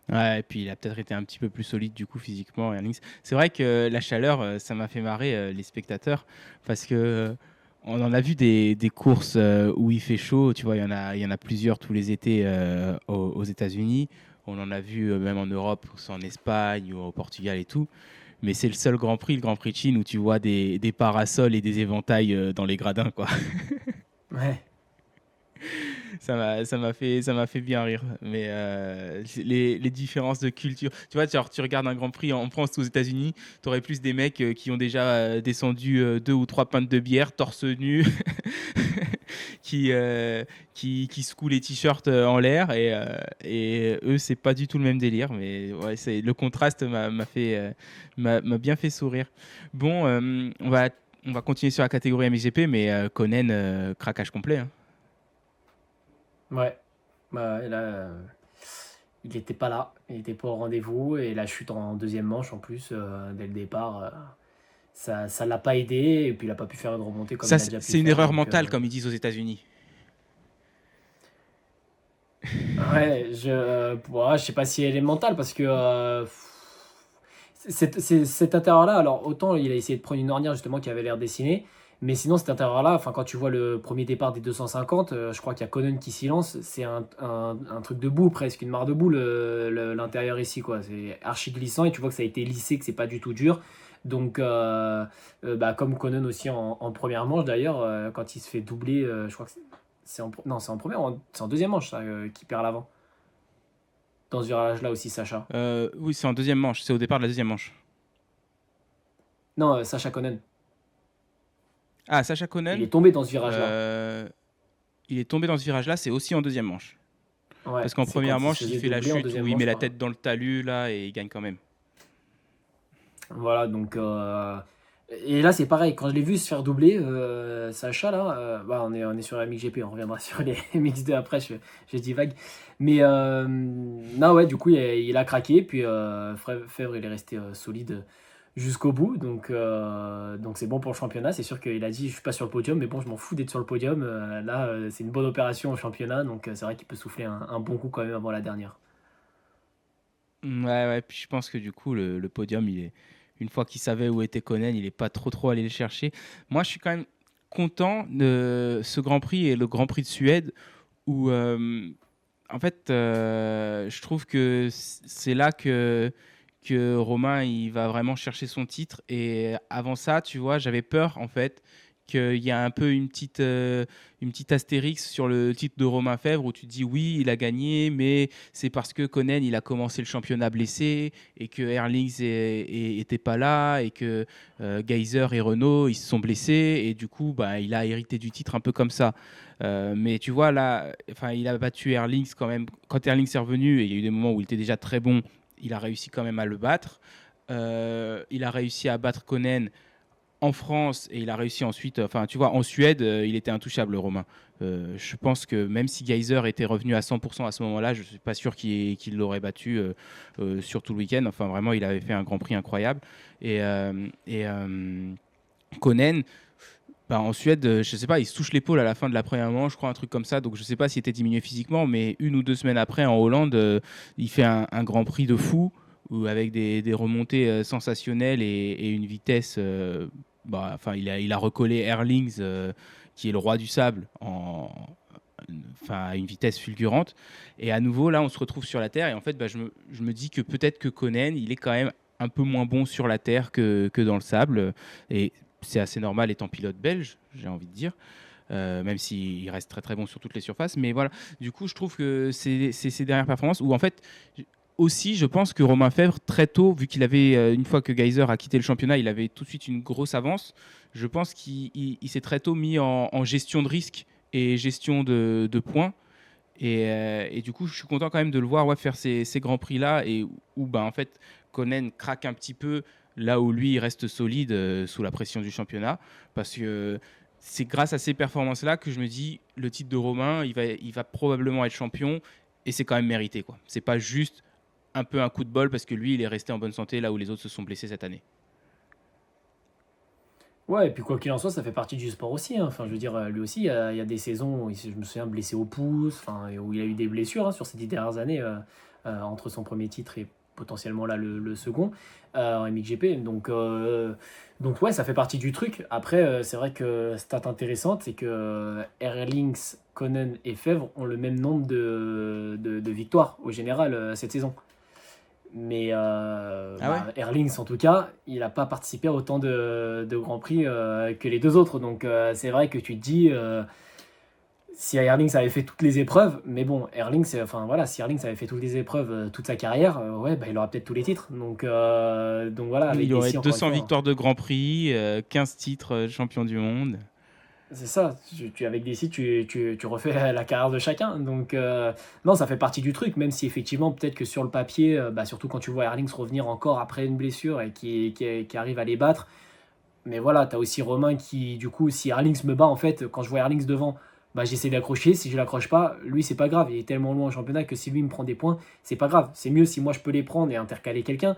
Ouais, et puis il a peut-être été un petit peu plus solide du coup physiquement, Erlings. C'est vrai que la chaleur, ça m'a fait marrer les spectateurs parce que on en a vu des courses où il fait chaud. Tu vois, il y en a plusieurs tous les étés aux États-Unis. On en a vu même en Europe, que ce soit en Espagne ou au Portugal et tout. Mais c'est le seul Grand Prix, le Grand Prix de Chine, où tu vois des parasols et des éventails dans les gradins, quoi. Ouais. Ça m'a fait bien rire. Mais les différences de culture. Tu vois, genre, tu regardes un Grand Prix en France ou aux États-Unis, tu aurais plus des mecs qui ont déjà descendu 2 ou 3 pintes de bière, torse nu, qui, qui secouent les t-shirts en l'air. Et eux, c'est pas du tout le même délire. Mais ouais, le contraste m'a bien fait sourire. Bon, on va continuer sur la catégorie MXGP, mais Conan, craquage complet, hein. Ouais. Bah, et là, il n'était pas là, il n'était pas au rendez-vous. Et la chute en deuxième manche, en plus, dès le départ, ça l'a pas aidé. Et puis, il n'a pas pu faire une remontée comme Ça, il a c'est déjà pu c'est une faire. erreur Donc, mentale, comme ils disent aux États-Unis. ouais, ouais, je sais pas si elle est mentale parce que cet intérieur-là, alors autant il a essayé de prendre une ornière justement qui avait l'air dessinée, mais sinon cet intérieur-là, enfin quand tu vois le premier départ des 250, je crois qu'il y a Conan qui s'y lance, c'est un truc de boue presque, une mare de boue l'intérieur ici quoi, c'est archi glissant et tu vois que ça a été lissé, que c'est pas du tout dur. Donc, bah, comme Conan aussi en première manche d'ailleurs, quand il se fait doubler, je crois que non, c'est en première, c'est en deuxième manche ça, qui perd l'avant. Dans ce virage-là aussi, Sacha. Oui, c'est en deuxième manche. C'est au départ de la deuxième manche. Non, Sacha Conan. Ah, Sacha Il Conan, est tombé dans ce virage-là. euh, il est tombé dans ce virage-là. C'est aussi en deuxième manche. Ouais, Parce qu'en c'est première quand il se manche, il faisait fait la doubler en chute deuxième où il met manche la par. tête dans le talus là et il gagne quand même. Voilà, donc. Et là, c'est pareil. Quand je l'ai vu se faire doubler, Sacha, là, bah, on est sur la MXGP, on reviendra sur les MX2 après, je divague. Mais non, ouais, du coup, il a craqué. Puis Fèvre, il est resté solide jusqu'au bout. Donc c'est bon pour le championnat. C'est sûr qu'il a dit, je suis pas sur le podium, mais bon, je m'en fous d'être sur le podium. Là, c'est une bonne opération au championnat. Donc c'est vrai qu'il peut souffler un bon coup quand même avant la dernière. Ouais, ouais. Puis je pense que du coup, le podium, une fois qu'il savait où était Conan, il est pas trop allé le chercher. Moi, je suis quand même content de ce Grand Prix et le Grand Prix de Suède où, en fait, je trouve que c'est là que Romain il va vraiment chercher son titre. Et avant ça, tu vois, j'avais peur en fait qu'il y a un peu une petite astérix sur le titre de Romain Fèvre où tu te dis oui, il a gagné, mais c'est parce que Conan il a commencé le championnat blessé et que Erlings était pas là et que Geyser et Renault ils se sont blessés et du coup bah, il a hérité du titre un peu comme ça. Mais tu vois là, enfin il a battu Erlings quand même quand Erlings est revenu et il y a eu des moments où il était déjà très bon, il a réussi quand même à le battre. Il a réussi à battre Conan en France et il a réussi ensuite, enfin tu vois, en Suède, il était intouchable, Romain. Je pense que même si Geyser était revenu à 100% à ce moment-là, je ne suis pas sûr qu'il l'aurait battu sur tout le week-end. Enfin, vraiment, il avait fait un Grand Prix incroyable. Et Conan, bah, en Suède, je sais pas, il se touche l'épaule à la fin de la première manche, je crois, un truc comme ça. Donc je sais pas s'il était diminué physiquement, mais 1 ou 2 semaines après, en Hollande, il fait un Grand Prix de fou, avec des remontées sensationnelles et une vitesse. Bah, enfin, il a recollé Erlings, qui est le roi du sable, enfin, à une vitesse fulgurante. Et à nouveau, là, on se retrouve sur la terre. Et en fait, bah, je me dis que peut-être que Conan, il est quand même un peu moins bon sur la terre que dans le sable. Et c'est assez normal étant pilote belge, j'ai envie de dire. même s'il reste très très bon sur toutes les surfaces. Mais voilà, du coup, je trouve que c'est ces dernières performances où en fait, aussi, je pense que Romain Fèvre, très tôt, vu qu'il avait, une fois que Geyser a quitté le championnat, il avait tout de suite une grosse avance. Je pense qu'il s'est très tôt mis en gestion de risque et gestion de points. Et du coup, je suis content quand même de le voir faire ces grands prix-là et où en fait, Konen craque un petit peu là où lui il reste solide sous la pression du championnat. Parce que c'est grâce à ces performances-là que je me dis le titre de Romain, il va probablement être champion et c'est quand même mérité, quoi. C'est pas juste un peu un coup de bol parce que lui, il est resté en bonne santé là où les autres se sont blessés cette année. Ouais, et puis quoi qu'il en soit, ça fait partie du sport aussi, hein. Enfin, je veux dire, lui aussi, il y a des saisons où je me souviens blessé au pouce, enfin, et où il a eu des blessures, hein, sur ces 10 dernières années, entre son premier titre et potentiellement là le second en MXGP. Donc ouais, ça fait partie du truc. Après, c'est vrai que stat intéressante, c'est que Erlings, Konen et Fèvre ont le même nombre de victoires au général cette saison. Mais Ah ouais. Erlings, en tout cas, il n'a pas participé à autant de Grands Prix que les deux autres. Donc c'est vrai que tu te dis, si Erlings avait fait toutes les épreuves, mais bon, enfin voilà, si Erlings avait fait toutes les épreuves toute sa carrière, ouais, il aura peut-être tous les titres. Donc voilà, avec Il des aurait si, encore une 200 fois, hein. victoires de Grand Prix, 15 titres champion du monde. C'est ça, avec des sites, tu refais la carrière de chacun. Donc, non, ça fait partie du truc, même si effectivement, peut-être que sur le papier, surtout quand tu vois Erlings revenir encore après une blessure et qui arrive à les battre. Mais voilà, tu as aussi Romain qui, du coup, si Erlings me bat, en fait, quand je vois Erlings devant, j'essaie d'accrocher. Si je l'accroche pas, lui, c'est pas grave. Il est tellement loin en championnat que si lui me prend des points, c'est pas grave. C'est mieux si moi je peux les prendre et intercaler quelqu'un,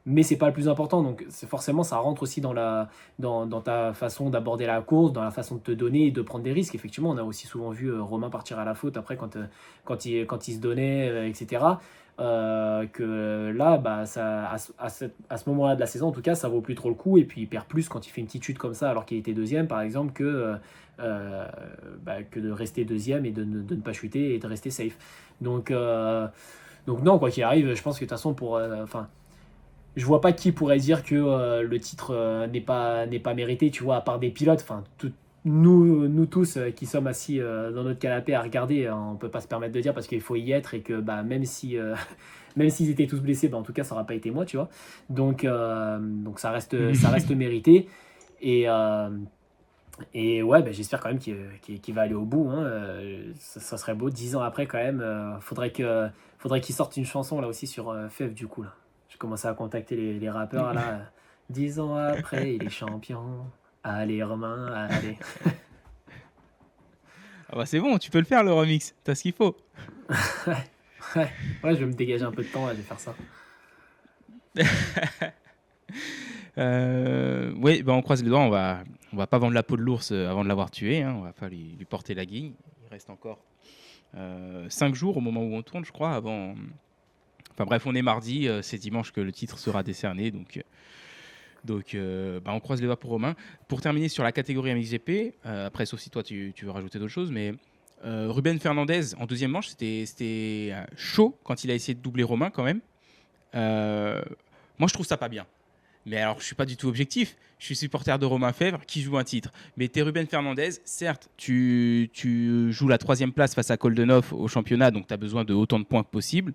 mais c'est pas le plus important. Donc forcément, ça rentre aussi dans ta façon d'aborder la course, dans la façon de te donner et de prendre des risques. Effectivement, on a aussi souvent vu Romain partir à la faute après quand il se donnait, etc. Que là, à ce moment-là de la saison, en tout cas, ça vaut plus trop le coup. Et puis il perd plus quand il fait une petite chute comme ça alors qu'il était deuxième, par exemple, que de rester deuxième et de ne pas chuter et de rester safe. Donc, euh, donc non, quoi qu'il arrive, je pense que de toute façon, enfin, je vois pas qui pourrait dire que le titre n'est pas mérité, tu vois, à part des pilotes. Enfin, nous tous qui sommes assis dans notre canapé à regarder, on peut pas se permettre de dire parce qu'il faut y être et que même si même s'ils étaient tous blessés, en tout cas, ça aura pas été moi, tu vois. Donc ça reste mérité. Et, euh, et ouais, j'espère quand même qu'il va aller au bout, hein. Ça serait beau. 10 ans après, quand même, faudrait qu'il sorte une chanson là aussi sur Fev, du coup. Là. J'ai commencé à contacter les rappeurs là. 10 ans après, il est champion. Allez, Romain, allez. Ah bah c'est bon, tu peux le faire le remix, t'as ce qu'il faut. Ouais, ouais, je vais me dégager un peu de temps, là, je vais faire ça. Oui, on croise les doigts, on va pas vendre la peau de l'ours avant de l'avoir tué, hein, on va pas lui porter la guigne. Il reste encore 5 jours au moment où on tourne, je crois, avant. Enfin bref, on est mardi, c'est dimanche que le titre sera décerné, donc on croise les doigts pour Romain. Pour terminer sur la catégorie MXGP, après, sauf si toi tu veux rajouter d'autres choses, mais Ruben Fernandez en deuxième manche, c'était chaud quand il a essayé de doubler Romain quand même. Euh, Moi, je trouve ça pas bien. Mais alors, je suis pas du tout objectif. Je suis supporter de Romain Fèvre qui joue un titre. Mais t'es Ruben Fernandez, certes, tu joues la troisième place face à Koldenov au championnat, donc tu as besoin de autant de points que possible.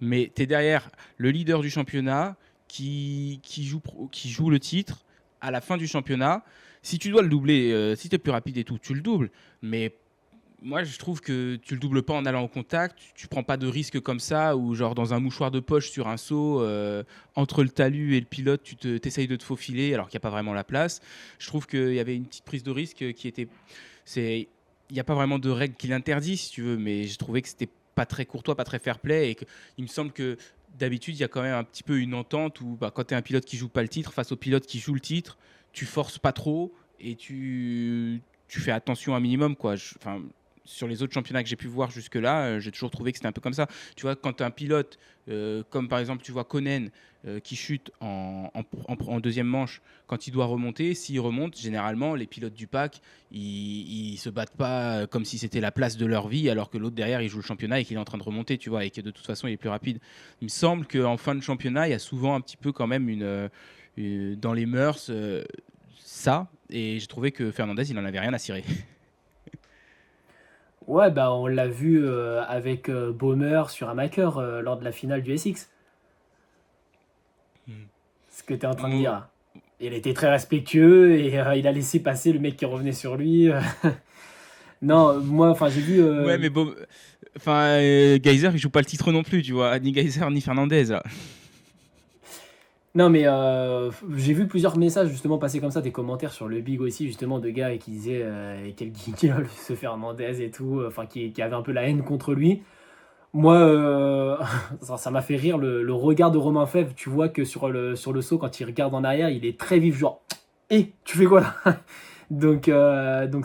Mais tu es derrière le leader du championnat qui joue le titre à la fin du championnat. Si tu dois le doubler, si tu es plus rapide et tout, tu le doubles. Mais moi, je trouve que tu le doubles pas en allant au contact. Tu prends pas de risque comme ça, ou genre dans un mouchoir de poche sur un saut, entre le talus et le pilote, tu t'essayes de te faufiler alors qu'il n'y a pas vraiment la place. Je trouve qu'il y avait une petite prise de risque qui était. Il n'y a pas vraiment de règle qui l'interdit, si tu veux, mais j'ai trouvé que c'était pas très courtois, pas très fair-play, et il me semble que d'habitude, il y a quand même un petit peu une entente où quand tu es un pilote qui joue pas le titre, face au pilote qui joue le titre, tu forces pas trop et tu fais attention un minimum, quoi. Enfin, sur les autres championnats que j'ai pu voir jusque-là, j'ai toujours trouvé que c'était un peu comme ça. Tu vois, quand tu as un pilote, comme par exemple, tu vois Konen, qui chute en deuxième manche, quand il doit remonter, s'il remonte, généralement, les pilotes du pack, ils se battent pas comme si c'était la place de leur vie, alors que l'autre derrière, il joue le championnat et qu'il est en train de remonter, tu vois, et que de toute façon, il est plus rapide. Il me semble qu'en fin de championnat, il y a souvent un petit peu quand même dans les mœurs, ça, et j'ai trouvé que Fernandez, il en avait rien à cirer. Ouais, bah on l'a vu avec Baumer sur Amaker lors de la finale du SX. Hmm. Ce que tu es en train de Mo- dire. Il était très respectueux et il a laissé passer le mec qui revenait sur lui. Non, moi, enfin, j'ai vu. Ouais, mais bon, enfin, Geyser, il joue pas le titre non plus, tu vois, ni Geyser ni Fernandez, là. Non, mais j'ai vu plusieurs messages justement passer comme ça, des commentaires sur le Big aussi, justement, de gars qui disaient quel guignol ce Fernandez et tout, enfin, qui avait un peu la haine contre lui. Moi, ça m'a fait rire le regard de Romain Fèvre. Tu vois que sur le saut, quand il regarde en arrière, il est très vif, genre, hé, tu fais quoi là? Donc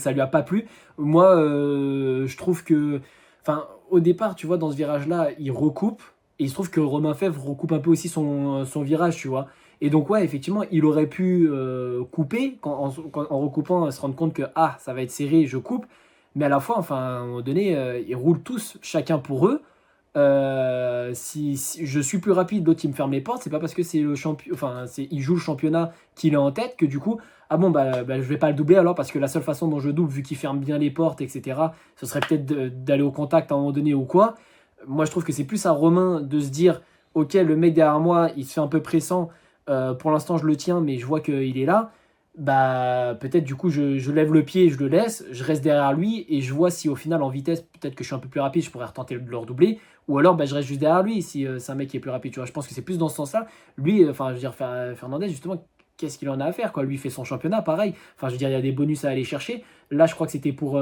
ça lui a pas plu. Moi, je trouve que, enfin, au départ, tu vois, dans ce virage-là, il recoupe. Et il se trouve que Romain Fèvre recoupe un peu aussi son virage, tu vois. Et donc, ouais, effectivement, il aurait pu couper en recoupant, se rendre compte que, ah, ça va être serré, je coupe. Mais à la fois, enfin, à un moment donné, ils roulent tous, chacun pour eux. Si je suis plus rapide, l'autre il me ferme les portes, c'est pas parce que c'est le champion, enfin, il joue le championnat qu'il est en tête que du coup, ah bon, bah, je vais pas le doubler alors parce que la seule façon dont je double, vu qu'il ferme bien les portes, etc., ce serait peut-être d'aller au contact à un moment donné ou quoi. Moi, je trouve que c'est plus à Romain de se dire, ok, le mec derrière moi, il se fait un peu pressant, pour l'instant je le tiens, mais je vois qu'il est là. Bah, peut-être du coup, je lève le pied, je le laisse, je reste derrière lui et je vois si au final en vitesse, peut-être que je suis un peu plus rapide, je pourrais retenter de le redoubler. Ou alors, bah, je reste juste derrière lui si c'est un mec qui est plus rapide. Tu vois, je pense que c'est plus dans ce sens-là. Lui, enfin, je veux dire, Fernandez, justement, qu'est-ce qu'il en a à faire, quoi. Lui, il fait son championnat, pareil. Enfin, je veux dire, il y a des bonus à aller chercher. Là, je crois que c'était pour.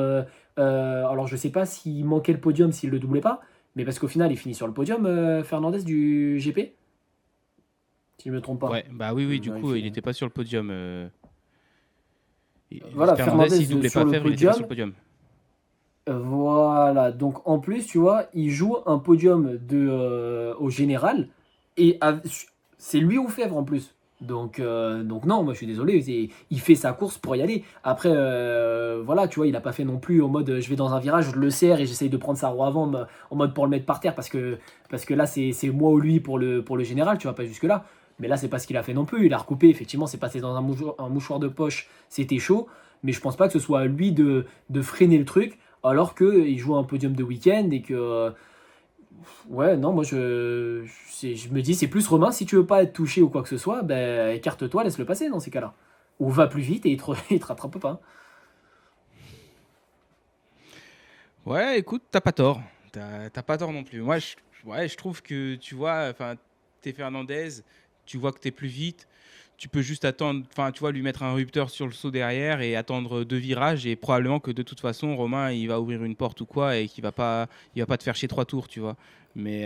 Alors, je sais pas s'il manquait le podium, s'il le doublait pas. Mais parce qu'au final, il finit sur le podium, Fernandez du GP, si je me trompe pas. Ouais, bah oui, Je oui, vais du coup, il vérifier. n'était pas sur le podium. Voilà, Fernandez, s'il Fernandez doublait sur pas le Fèvre, il n'était pas sur podium. le podium. Voilà, donc en plus, tu vois, il joue un podium au général et c'est lui ou Fèvre en plus. Donc non, moi je suis désolé, il fait sa course pour y aller. Après, voilà, tu vois, il a pas fait non plus en mode je vais dans un virage, je le serre et j'essaye de prendre sa roue avant en mode pour le mettre par terre parce que là c'est moi ou lui pour le général, tu vois, pas jusque-là. Mais là, c'est pas ce qu'il a fait non plus. Il a recoupé, effectivement, c'est passé dans un mouchoir de poche, c'était chaud. Mais je pense pas que ce soit à lui de freiner le truc alors qu'il joue un podium de week-end et que ouais non moi je me dis c'est plus Romain si tu veux pas être touché ou quoi que ce soit ben écarte-toi, laisse-le passer dans ces cas-là ou va plus vite et il te rattrape pas. Ouais, écoute, t'as pas tort. T'as pas tort non plus. Moi, ouais, je trouve que, tu vois, enfin, t'es Fernandez, tu vois que t'es plus vite. Tu peux juste attendre, enfin, tu vois, lui mettre un rupteur sur le saut derrière et attendre deux virages. Et probablement que de toute façon, Romain, il va ouvrir une porte ou quoi et il va pas te faire chier trois tours, tu vois. Mais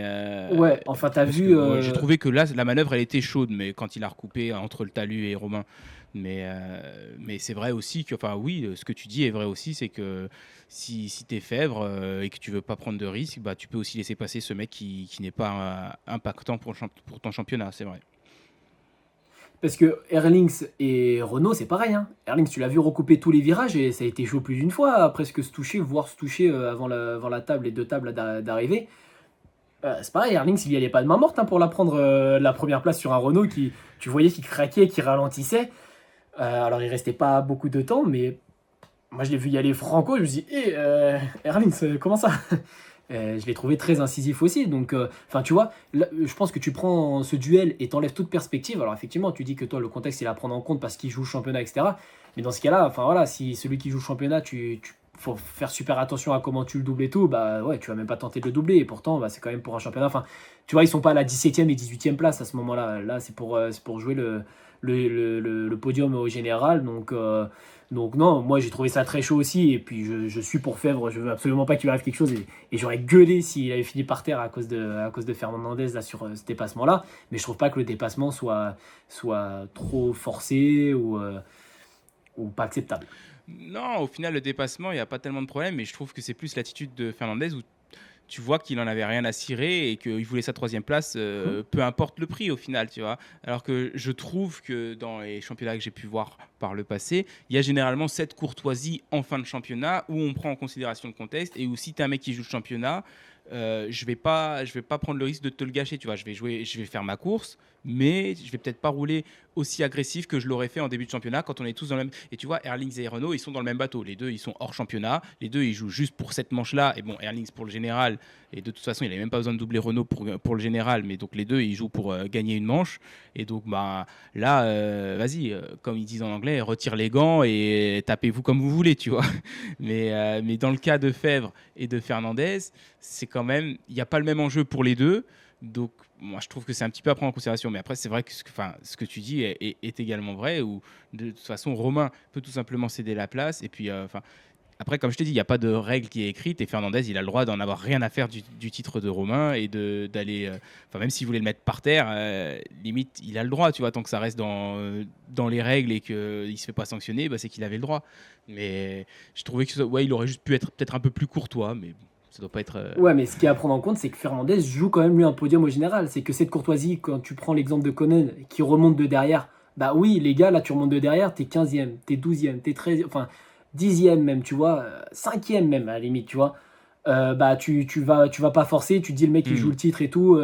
Ouais, enfin t'as parce que vu ouais, j'ai trouvé que là, la manœuvre, elle était chaude, mais quand il a recoupé entre le talus et Romain. Mais c'est vrai aussi que, enfin, oui, ce que tu dis est vrai aussi, c'est que si tu es Fèvre et que tu veux pas prendre de risques, bah, tu peux aussi laisser passer ce mec qui n'est pas impactant pour ton championnat, c'est vrai. parce que Erlings et Renault c'est pareil hein. Erlings tu l'as vu recouper tous les virages et ça a été chaud plus d'une fois à presque se toucher voire se toucher avant la table les deux tables d'arrivée. C'est pareil, Erlings, il y allait pas de main morte hein, pour la prendre la première place sur un Renault qui, tu voyais qu'il craquait, qui ralentissait. Alors il restait pas beaucoup de temps, mais moi je l'ai vu y aller franco, je me suis dit, hé, Erlings, comment ça? Je l'ai trouvé très incisif aussi, donc, enfin tu vois, là, je pense que tu prends ce duel et t'enlèves toute perspective. Alors effectivement, tu dis que toi le contexte il est à prendre en compte parce qu'il joue le championnat, etc. Mais dans ce cas-là, enfin voilà, si celui qui joue le championnat, faut faire super attention à comment tu le doubles et tout, bah ouais, tu vas même pas tenter de le doubler. Et pourtant, bah, c'est quand même pour un championnat. Enfin, tu vois, ils sont pas à la 17e et 18e place à ce moment-là. Là, c'est pour jouer le podium au général. Donc non, moi j'ai trouvé ça très chaud aussi. Et puis je suis pour Fèvre, je veux absolument pas qu'il lui arrive quelque chose. Et j'aurais gueulé s'il avait fini par terre à cause de Fernandez là, sur ce dépassement-là. Mais je trouve pas que le dépassement soit trop forcé ou pas acceptable. Non, au final, le dépassement, il n'y a pas tellement de problème, mais je trouve que c'est plus l'attitude de Fernandez où tu vois qu'il en avait rien à cirer et qu'il voulait sa troisième place, Mhm. peu importe le prix au final, tu vois. Alors que je trouve que dans les championnats que j'ai pu voir par le passé, il y a généralement cette courtoisie en fin de championnat où on prend en considération le contexte et où si tu es un mec qui joue le championnat, je vais pas prendre le risque de te le gâcher, tu vois. Je vais faire ma course, mais je vais peut-être pas rouler aussi agressif que je l'aurais fait en début de championnat quand on est tous dans le même. Et tu vois, Erlings et Renault, ils sont dans le même bateau. Les deux, ils sont hors championnat. Les deux, ils jouent juste pour cette manche-là. Et bon, Erlings pour le général. Et de toute façon, il n'avait même pas besoin de doubler Renault pour le général. Mais donc, les deux, ils jouent pour gagner une manche. Et donc, bah, là, vas-y, comme ils disent en anglais, retire les gants et tapez-vous comme vous voulez, tu vois. Mais dans le cas de Fèvre et de Fernandez, c'est quand même, il n'y a pas le même enjeu pour les deux. Donc, moi, je trouve que c'est un petit peu à prendre en considération. Mais après, c'est vrai que ce que tu dis est également vrai. Où de toute façon, Romain peut tout simplement céder la place. Et puis, après, comme je t'ai dit, il n'y a pas de règle qui est écrite. Et Fernandez, il a le droit d'en avoir rien à faire du titre de Romain et d'aller. Même s'il voulait le mettre par terre, limite, il a le droit, tu vois, tant que ça reste dans les règles et qu'il ne se fait pas sanctionner, bah, c'est qu'il avait le droit. Mais je trouvais que ouais, il aurait juste pu être peut-être un peu plus courtois. Mais bon, ça doit pas être. Ouais, mais ce qui est à prendre en compte, c'est que Fernandez joue quand même lui un podium au général. C'est que cette courtoisie, quand tu prends l'exemple de Conan qui remonte de derrière, bah oui, les gars, là tu remontes de derrière, t'es 15e, t'es 12e, t'es 13e, enfin 10e même, tu vois, 5e même à la limite, tu vois. Bah tu vas pas forcer, tu te dis le mec il joue Hmm. le titre et tout,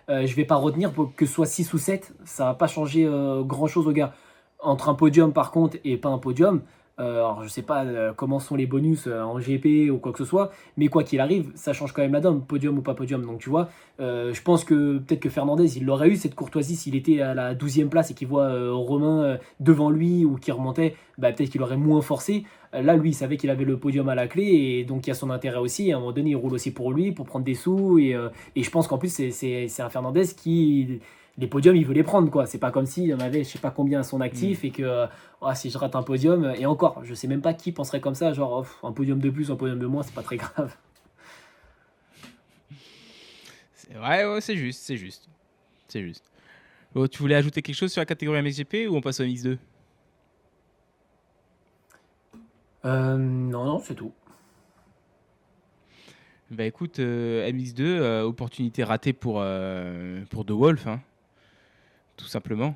je vais pas retenir pour que ce soit 6 ou 7, ça va pas changer grand chose aux gars. Entre un podium par contre et pas un podium, alors je sais pas comment sont les bonus en GP ou quoi que ce soit, mais quoi qu'il arrive, ça change quand même la donne, podium ou pas podium. Donc tu vois, je pense que peut-être que Fernandez, il aurait eu cette courtoisie s'il était à la 12e place et qu'il voit Romain devant lui ou qui remontait, bah, peut-être qu'il aurait moins forcé. Là, lui, il savait qu'il avait le podium à la clé et donc il y a son intérêt aussi. À un moment donné, il roule aussi pour lui, pour prendre des sous. Et je pense qu'en plus, c'est un Fernandez qui, les podiums, il veut les prendre, quoi. C'est pas comme s'il y en avait, je sais pas combien à son Hmm. actif et que ah, si je rate un podium, et encore, je sais même pas qui penserait comme ça, genre oh, un podium de plus, un podium de moins, c'est pas très grave. Ouais, ouais, c'est juste, c'est juste. C'est juste. Oh, tu voulais ajouter quelque chose sur la catégorie MXGP ou on passe au MX2? Non, non, c'est tout. Bah écoute, MX2, opportunité ratée pour The Wolf, hein, tout simplement.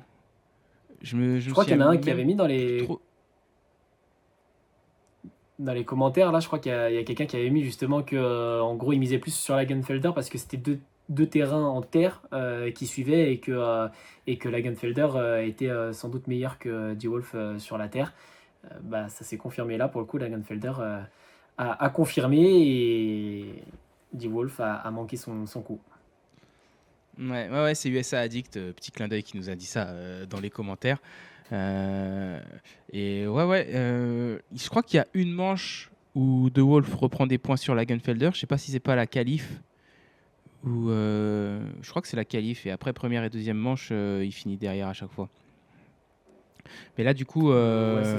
Je Je me crois qu'il souviens y en a un qui même avait mis plus trop. dans les commentaires, là, je crois il y a quelqu'un qui avait mis justement que, en gros, il misait plus sur la Gunfelder parce que c'était deux terrains en terre qui suivaient et que la Gunfelder était sans doute meilleure que D-Wolf sur la terre. Bah, ça s'est confirmé là, pour le coup, la Gunfelder a confirmé et D-Wolf a manqué son coup. Ouais, ouais, ouais, c'est USA Addict, petit clin d'œil qui nous a dit ça dans les commentaires. Euh, et ouais, ouais, je crois qu'il y a une manche où The Wolf reprend des points sur la Gunfelder. Je sais pas si c'est pas la qualif ou je crois que c'est la qualif. Et après première et deuxième manche, il finit derrière à chaque fois. Mais là, du coup, Ouais,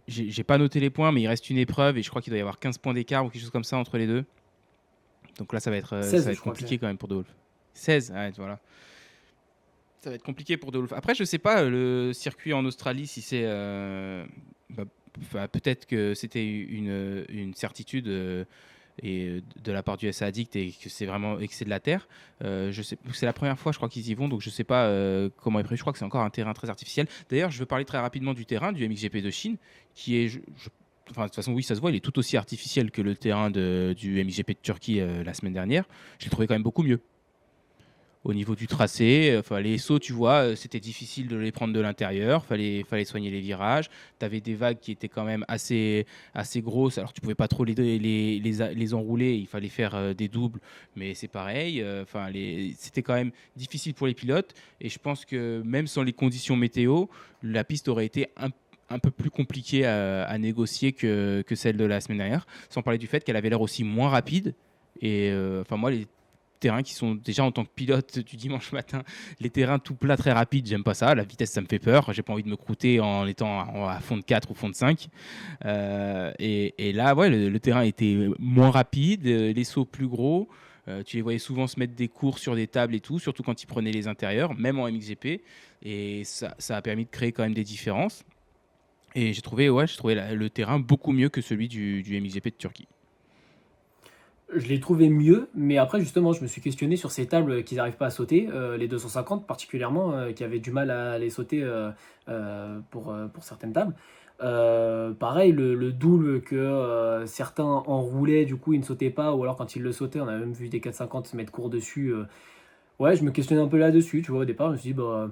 j'ai pas noté les points, mais il reste une épreuve et je crois qu'il doit y avoir 15 points d'écart ou quelque chose comme ça entre les deux. Donc là, ça 16, va je être crois que c'est. compliqué quand même pour The Wolf. 16, ouais, voilà. Ça va être compliqué pour The Wolf. Après, je sais pas, le circuit en Australie, si c'est. Bah, peut-être que c'était une certitude de la part du SA Addict et que c'est vraiment et que c'est de la terre. Je sais, c'est la première fois, je crois qu'ils y vont, donc je sais pas comment est prévu. Je crois que c'est encore un terrain très artificiel. D'ailleurs, je veux parler très rapidement du terrain du MXGP de Chine, qui est. Enfin, de toute façon, oui, ça se voit, il est tout aussi artificiel que le terrain du MXGP de Turquie la semaine dernière. Je l'ai trouvé quand même beaucoup mieux au niveau du tracé. Enfin, les sauts, tu vois, c'était difficile de les prendre de l'intérieur. Fallait soigner les virages. Tu avais des vagues qui étaient quand même assez grosses. Alors, tu pouvais pas trop les enrouler. Il fallait faire des doubles, mais c'est pareil. C'était quand même difficile pour les pilotes. Et je pense que même sans les conditions météo, la piste aurait été un peu plus compliquée à négocier que celle de la semaine dernière. Sans parler du fait qu'elle avait l'air aussi moins rapide. Et moi, les terrains qui sont déjà en tant que pilote du dimanche matin, les terrains tout plats très rapides, j'aime pas ça. La vitesse, ça me fait peur. J'ai pas envie de me croûter en étant à fond de 4 ou fond de 5. Et là, ouais, le terrain était moins rapide, les sauts plus gros. Tu les voyais souvent se mettre des cours sur des tables et tout, surtout quand ils prenaient les intérieurs, même en MXGP. Et ça a permis de créer quand même des différences. Et j'ai trouvé le terrain beaucoup mieux que celui du MXGP de Turquie. Je l'ai trouvé mieux, mais après justement, je me suis questionné sur ces tables qu'ils n'arrivent pas à sauter, les 250 particulièrement, qui avaient du mal à les sauter pour certaines tables. Pareil, le double que certains enroulaient, du coup ils ne sautaient pas, ou alors quand ils le sautaient, on a même vu des 4,50 se mettre court dessus. Ouais, je me questionnais un peu là-dessus, tu vois, au départ, je me suis dit, bah,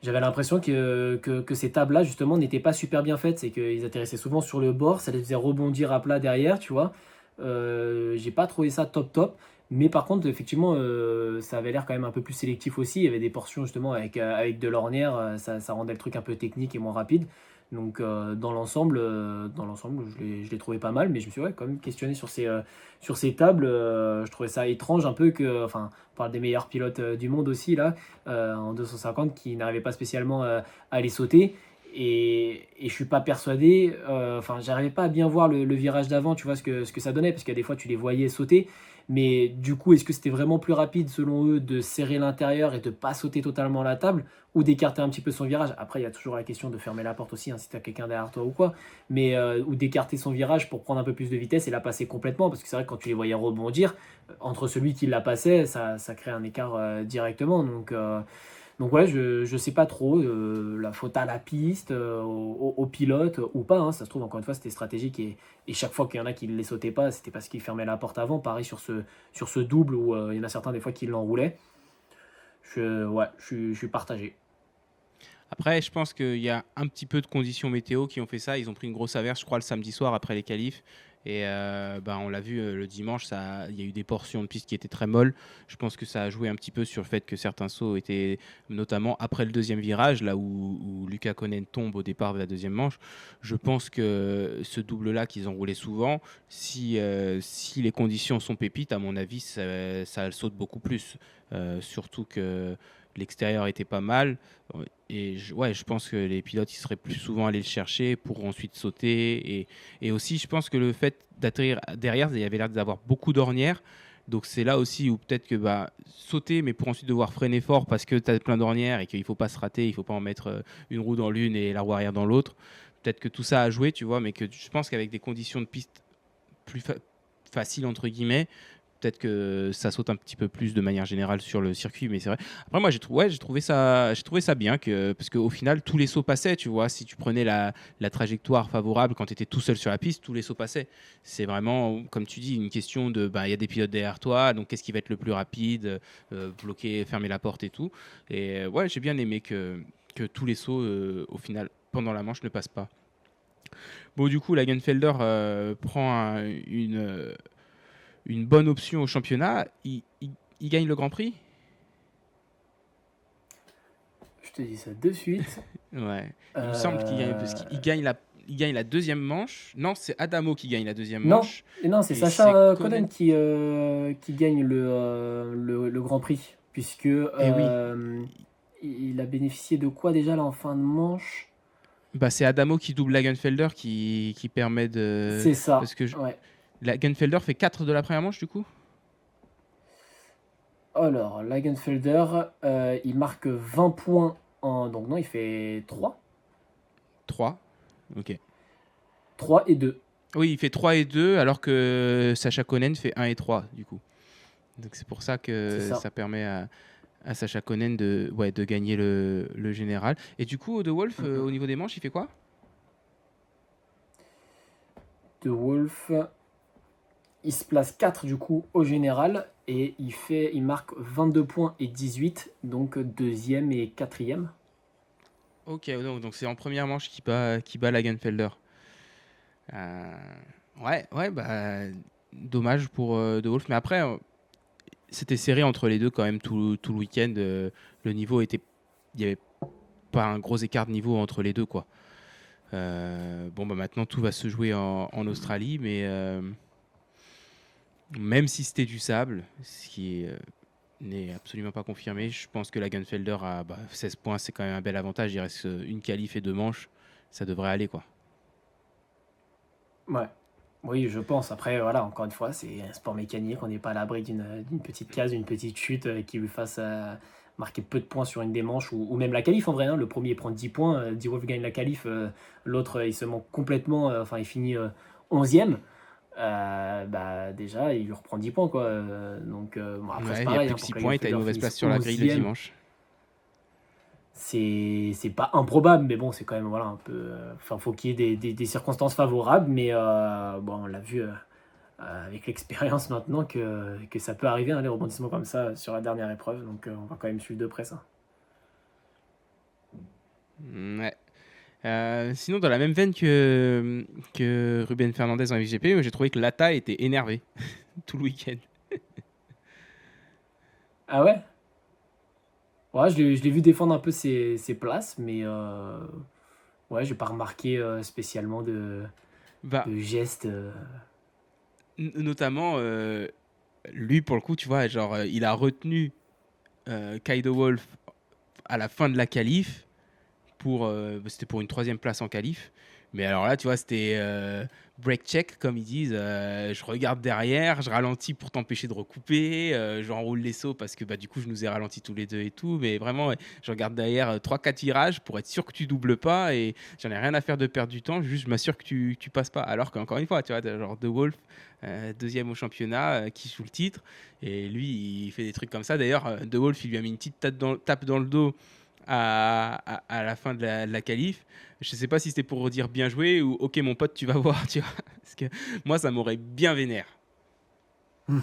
j'avais l'impression que ces tables-là, justement, n'étaient pas super bien faites. C'est qu'ils atterrissaient souvent sur le bord, ça les faisait rebondir à plat derrière, tu vois. J'ai pas trouvé ça top top. Mais par contre, effectivement, ça avait l'air quand même un peu plus sélectif aussi. Il y avait des portions, justement, avec de l'ornière. Ça rendait le truc un peu technique et moins rapide. Donc, dans l'ensemble, je l'ai trouvé pas mal. Mais je me suis ouais, quand même questionné sur ces tables. Je trouvais ça étrange un peu que... Enfin, on parle des meilleurs pilotes du monde aussi, là en 250 qui n'arrivait pas spécialement à les sauter. Et je suis pas persuadé, enfin, j'arrivais pas à bien voir le virage d'avant, tu vois, ce que ça donnait, parce qu'il y a des fois, tu les voyais sauter. Mais du coup, est-ce que c'était vraiment plus rapide, selon eux, de serrer l'intérieur et de pas sauter totalement la table, ou d'écarter un petit peu son virage? Après, il y a toujours la question de fermer la porte aussi, hein, si tu as quelqu'un derrière toi ou quoi. Mais, ou d'écarter son virage pour prendre un peu plus de vitesse et la passer complètement, parce que c'est vrai que quand tu les voyais rebondir, entre celui qui la passait, ça crée un écart directement. Donc ouais, je sais pas trop, la faute à la piste, au pilote ou pas, hein, ça se trouve encore une fois c'était stratégique et chaque fois qu'il y en a qui ne les sautaient pas, c'était parce qu'ils fermaient la porte avant. Pareil sur ce double où il y en a certains des fois qui l'enroulaient. Ouais, je suis partagé. Après, je pense qu'il y a un petit peu de conditions météo qui ont fait ça. Ils ont pris une grosse averse, je crois, le samedi soir après les qualifs. Et on l'a vu le dimanche, il y a eu des portions de piste qui étaient très molles. Je pense que ça a joué un petit peu sur le fait que certains sauts étaient, notamment après le deuxième virage, là où Luca Konen tombe au départ de la deuxième manche. Je pense que ce double-là qu'ils ont roulé souvent, si les conditions sont pépites, à mon avis, ça saute beaucoup plus. Surtout que l'extérieur était pas mal. Et je pense que les pilotes ils seraient plus souvent allés le chercher pour ensuite sauter. Et aussi, je pense que le fait d'atterrir derrière, il y avait l'air d'avoir beaucoup d'ornières. Donc c'est là aussi où peut-être que sauter, mais pour ensuite devoir freiner fort parce que tu as plein d'ornières et qu'il ne faut pas se rater, il ne faut pas en mettre une roue dans l'une et la roue arrière dans l'autre. Peut-être que tout ça a joué, tu vois, mais que je pense qu'avec des conditions de piste plus faciles, entre guillemets, peut-être que ça saute un petit peu plus de manière générale sur le circuit, mais c'est vrai. Après, moi, j'ai trouvé ça bien, parce qu'au final, tous les sauts passaient, tu vois. Si tu prenais la trajectoire favorable quand tu étais tout seul sur la piste, tous les sauts passaient. C'est vraiment, comme tu dis, une question de, il y a des pilotes derrière toi, donc qu'est-ce qui va être le plus rapide, bloquer, fermer la porte et tout. Et ouais, j'ai bien aimé que tous les sauts, au final, pendant la manche, ne passent pas. Bon, du coup, Lagenfelder prend une bonne option au championnat. Il gagne le Grand Prix. Je te dis ça de suite. Ouais. Il me semble qu'il gagne parce qu'il gagne il gagne la deuxième manche. Non, c'est Adamo qui gagne la deuxième Non, manche. non, c'est Et c'est Sacha Conan. Conan qui gagne le Grand Prix, puisque Et oui, il a bénéficié de quoi déjà là en fin de manche? c'est Adamo qui double Lagenfelder qui permet de. C'est ça, Parce que ouais. Lagenfelder fait 4 de la première manche du coup. Alors, Lagenfelder, il marque 20 points donc non, il fait 3. Ok. 3 et 2. Oui, il fait 3 et 2 alors que Sacha Conan fait 1 et 3 du coup. Donc c'est pour ça C'est que ça. ça permet à Sacha Conan de gagner le général. Et du coup, De Wolf, Mhm. au niveau des manches, il fait quoi? De Wolf, il se place 4 du coup au général et il marque 22 points et 18, donc deuxième et quatrième. Ok, donc c'est en première manche qui bat Lagenfelder. Euh, ouais, dommage pour De Wolf. Mais après, c'était serré entre les deux quand même tout le week-end. Le niveau était. Il n'y avait pas un gros écart de niveau entre les deux, quoi. Maintenant, tout va se jouer en Australie, mais même si c'était du sable, ce qui n'est absolument pas confirmé, je pense que Lagenfelder a 16 points, c'est quand même un bel avantage. Il reste une qualif et deux manches, ça devrait aller, quoi. Ouais. Oui, je pense. Après, voilà, encore une fois, c'est un sport mécanique. On n'est pas à l'abri d'une petite case, d'une petite chute qui lui fasse marquer peu de points sur une des manches ou même la qualif en vrai, hein. Le premier prend 10 points, D-Wolf gagne la qualif, l'autre il se manque complètement, enfin il finit 11e. Déjà, il lui reprend 10 points quoi. Après, c'est Ouais, il n'y a pareil plus hein, que pour 6 que Ryan points et tu as une Felder mauvaise finisse place sur la grille le 11e. dimanche. c'est pas improbable, mais bon, c'est quand même voilà, un peu. Enfin, faut qu'il y ait des circonstances favorables, mais bon, on l'a vu avec l'expérience maintenant que ça peut arriver, hein, les rebondissements comme ça sur la dernière épreuve. Donc, on va quand même suivre de près ça. Ouais. Sinon, dans la même veine que Ruben Fernandez en FGP, j'ai trouvé que Lata était énervé tout le week-end. Ah ouais? Ouais, je l'ai vu défendre un peu ses places, mais ouais, j'ai pas remarqué spécialement Bah, de gestes. notamment, lui, pour le coup, tu vois, genre, il a retenu Kaido Wolf à la fin de la qualif c'était pour une troisième place en qualif. Mais alors là, tu vois, c'était break check, comme ils disent. Je regarde derrière, je ralentis pour t'empêcher de recouper. J'enroule les sauts parce que bah, du coup, je nous ai ralenti tous les deux et tout. Mais vraiment, ouais, je regarde derrière 3-4 virages pour être sûr que tu doubles pas. Et j'en ai rien à faire de perdre du temps. Juste, je m'assure que tu passes pas. Alors qu'encore une fois, tu vois, genre The Wolf, deuxième au championnat, qui joue le titre. Et lui, il fait des trucs comme ça. D'ailleurs, The Wolf, il lui a mis une petite tape dans le dos à la fin de la qualif. Je sais pas si c'était pour dire bien joué ou ok mon pote tu vas voir, tu vois. Parce que moi ça m'aurait bien vénère. Hmm.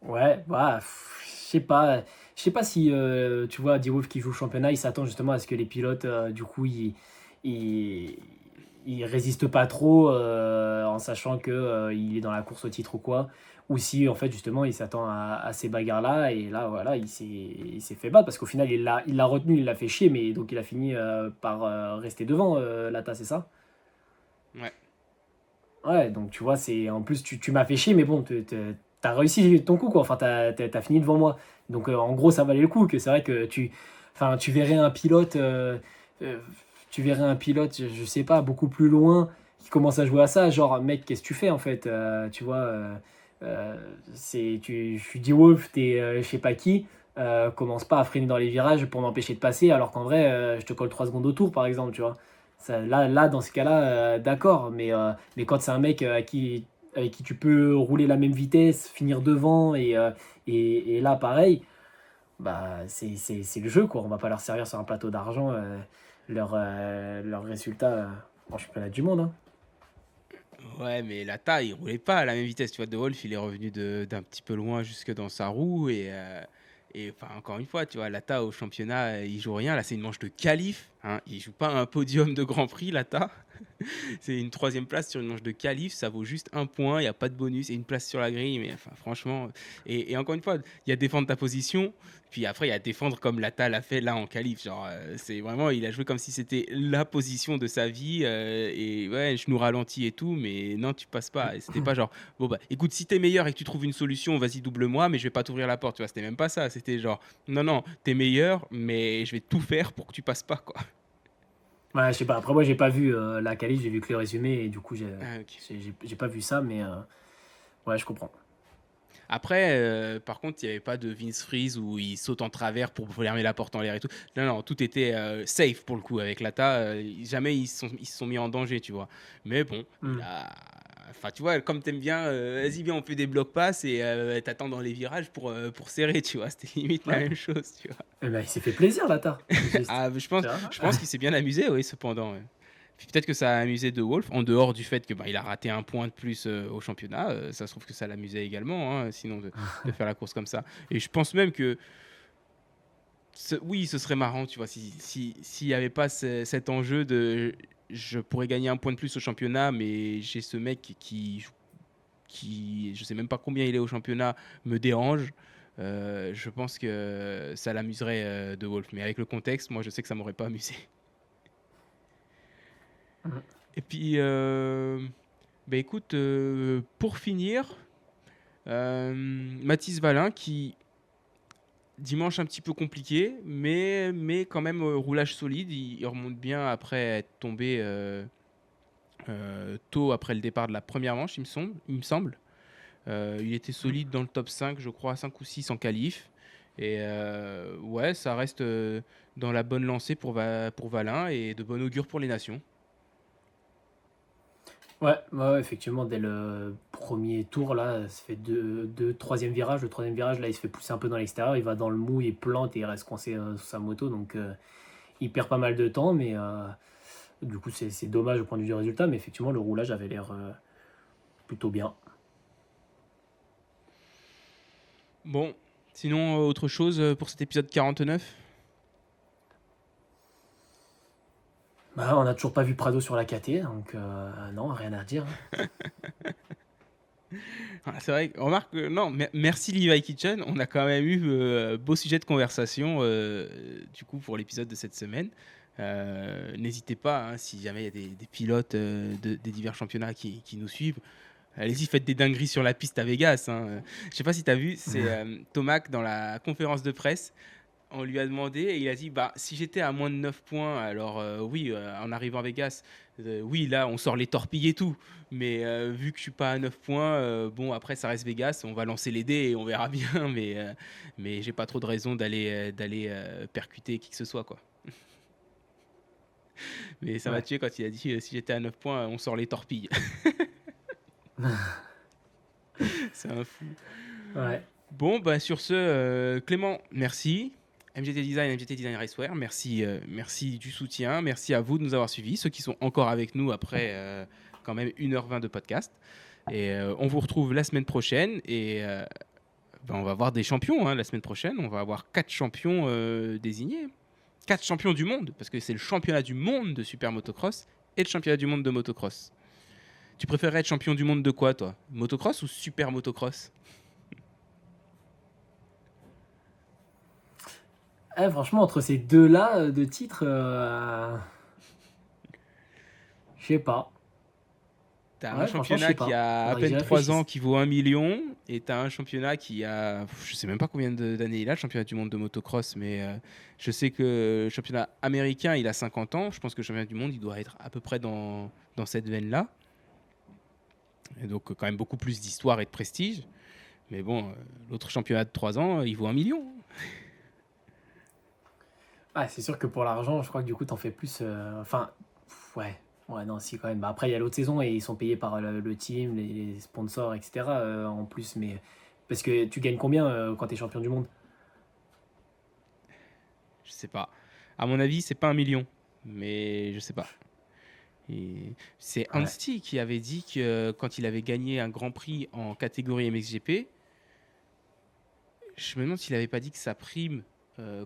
Ouais, bah, je sais pas si tu vois, D-Wolf qui joue le championnat, il s'attend justement à ce que les pilotes, du coup, ils, ils résistent pas trop en sachant que il est dans la course au titre ou quoi. Ou si en fait justement il s'attend à ces bagarres-là et là voilà, il s'est fait battre parce qu'au final il l'a retenu, il l'a fait chier, mais donc il a fini par rester devant Lata, c'est ça? Ouais. Ouais, donc tu vois, c'est en plus tu m'as fait chier, mais bon, t'as réussi ton coup, quoi. Enfin, t'as fini devant moi. Donc en gros, ça valait le coup. Que c'est vrai que enfin, euh, tu verrais un pilote, je sais pas, beaucoup plus loin, qui commence à jouer à ça. Genre, mec, qu'est-ce que tu fais en fait? Tu vois, euh, je suis D-Wolf, t'es je sais pas qui. Commence pas à freiner dans les virages pour m'empêcher de passer, alors qu'en vrai, je te colle 3 secondes au tour, par exemple, tu vois. Là, dans ce cas-là, d'accord, mais quand c'est un mec avec qui tu peux rouler la même vitesse, finir devant, et là, pareil, bah, c'est le jeu, quoi. On va pas leur servir sur un plateau d'argent leurs résultats en championnat du monde, hein. Ouais, mais Lata il roulait pas à la même vitesse. Tu vois, De Wolf il est revenu d'un petit peu loin jusque dans sa roue et enfin encore une fois, tu vois, Lata au championnat il joue rien. Là c'est une manche de qualif. Hein. Il joue pas un podium de Grand Prix Lata. C'est une troisième place sur une manche de qualif, ça vaut juste un point, il n'y a pas de bonus et une place sur la grille, mais enfin, franchement. Et encore une fois, il y a défendre ta position, puis après, il y a défendre comme Lata l'a fait là en qualif. Genre, c'est vraiment, il a joué comme si c'était la position de sa vie, et ouais, je nous ralentis et tout, mais non, tu passes pas. Et c'était pas genre, bon bah écoute, si t'es meilleur et que tu trouves une solution, vas-y, double-moi, mais je vais pas t'ouvrir la porte, tu vois, c'était même pas ça. C'était genre, non, non, t'es meilleur, mais je vais tout faire pour que tu passes pas, quoi. Ouais, je sais pas. Après, moi, j'ai pas vu la qualif, j'ai vu que le résumé, et du coup, Ah, ok. j'ai pas vu ça, mais ouais, je comprends. Après, par contre, il n'y avait pas de Vince Freeze où il saute en travers pour fermer la porte en l'air et tout. Non, non, tout était safe pour le coup avec Lata. Jamais ils se sont mis en danger, tu vois. Mais bon, il Hmm. a. Enfin, tu vois, comme t'aimes bien, vas-y, viens, on fait des blocs passes et t'attends dans les virages pour serrer, tu vois. C'était limite la Ouais. même chose, tu vois. Eh ben, il s'est fait plaisir, Lata, juste. Ah, Tu vois? je pense qu'il s'est bien amusé, oui, cependant. Ouais. Puis peut-être que ça a amusé De Wolf, en dehors du fait que il a raté un point de plus au championnat. Ça se trouve que ça l'amusait également, hein, sinon de faire la course comme ça. Et je pense même que oui, ce serait marrant, tu vois, s'il n'y avait pas cet enjeu de je pourrais gagner un point de plus au championnat, mais j'ai ce mec qui je sais même pas combien il est au championnat, me dérange. Je pense que ça l'amuserait De Wolf. Mais avec le contexte, moi je sais que ça m'aurait pas amusé. Et puis, bah écoute, pour finir, Mathis Valin qui, dimanche un petit peu compliqué, mais quand même roulage solide, il remonte bien après être tombé tôt après le départ de la première manche, il me semble. Il était solide dans le top 5, je crois, 5 ou 6 en qualif. Et ouais, ça reste dans la bonne lancée pour Valin et de bon augure pour les nations. Ouais, ouais, ouais, effectivement, dès le premier tour, là, ça fait troisième virage. Le troisième virage, là, il se fait pousser un peu dans l'extérieur. Il va dans le mou, il plante et il reste coincé sous sa moto. Donc, il perd pas mal de temps. Mais du coup, c'est dommage au point de vue du résultat. Mais effectivement, le roulage avait l'air plutôt bien. Bon, sinon, autre chose pour cet épisode 49? Bah, on n'a toujours pas vu Prado sur la KT. Donc, non, rien à redire, hein. Ah, c'est vrai, remarque, non, merci Levi Kitchen, on a quand même eu beau sujet de conversation du coup pour l'épisode de cette semaine. N'hésitez pas, hein, si jamais il y a des pilotes des divers championnats qui nous suivent, allez-y, faites des dingueries sur la piste à Vegas, hein. Je sais pas si tu as vu, c'est Tomac dans la conférence de presse. On lui a demandé et il a dit bah, si j'étais à moins de 9 points, alors oui, en arrivant à Vegas, oui, là, on sort les torpilles et tout. Mais vu que je suis pas à 9 points, bon, après, ça reste Vegas, on va lancer les dés et on verra bien. Mais j'ai pas trop de raison d'aller percuter qui que ce soit, quoi. Mais ça m'a Ouais. tué quand il a dit si j'étais à 9 points, on sort les torpilles. C'est un fou. Ouais. Bon, bah, sur ce, Clément, merci. MGT Design, MGT Design Racewear, merci, merci du soutien. Merci à vous de nous avoir suivis, ceux qui sont encore avec nous après quand même 1h20 de podcast. Et on vous retrouve la semaine prochaine. Et ben, on va avoir des champions hein, la semaine prochaine. On va avoir 4 champions désignés. 4 champions du monde, parce que c'est le championnat du monde de super motocross et le championnat du monde de motocross. Tu préférerais être champion du monde de quoi, toi? Motocross ou super motocross? Franchement, entre ces deux-là de titres, je sais pas. T'as un Ouais, franchement, je championnat sais qui pas. a à Faudrait que peine j'y 3 ans réfléchisse. qui vaut 1 million et t'as un championnat qui a, je sais même pas combien d'années il a, le championnat du monde de motocross, mais je sais que le championnat américain il a 50 ans. Je pense que le championnat du monde il doit être à peu près dans cette veine-là. Et donc quand même beaucoup plus d'histoire et de prestige. Mais bon, l'autre championnat de 3 ans il vaut 1 million. Ah, c'est sûr que pour l'argent, je crois que du coup, t'en fais plus. Enfin, ouais. Ouais, non, si, quand même. Bah, après, il y a l'autre saison et ils sont payés par le team, les sponsors, etc. En plus, mais. Parce que tu gagnes combien quand t'es champion du monde? Je sais pas. À mon avis c'est pas 1 million, mais je sais pas. Et c'est Ouais. Anstey qui avait dit que quand il avait gagné un Grand Prix en catégorie MXGP, je me demande s'il avait pas dit que sa prime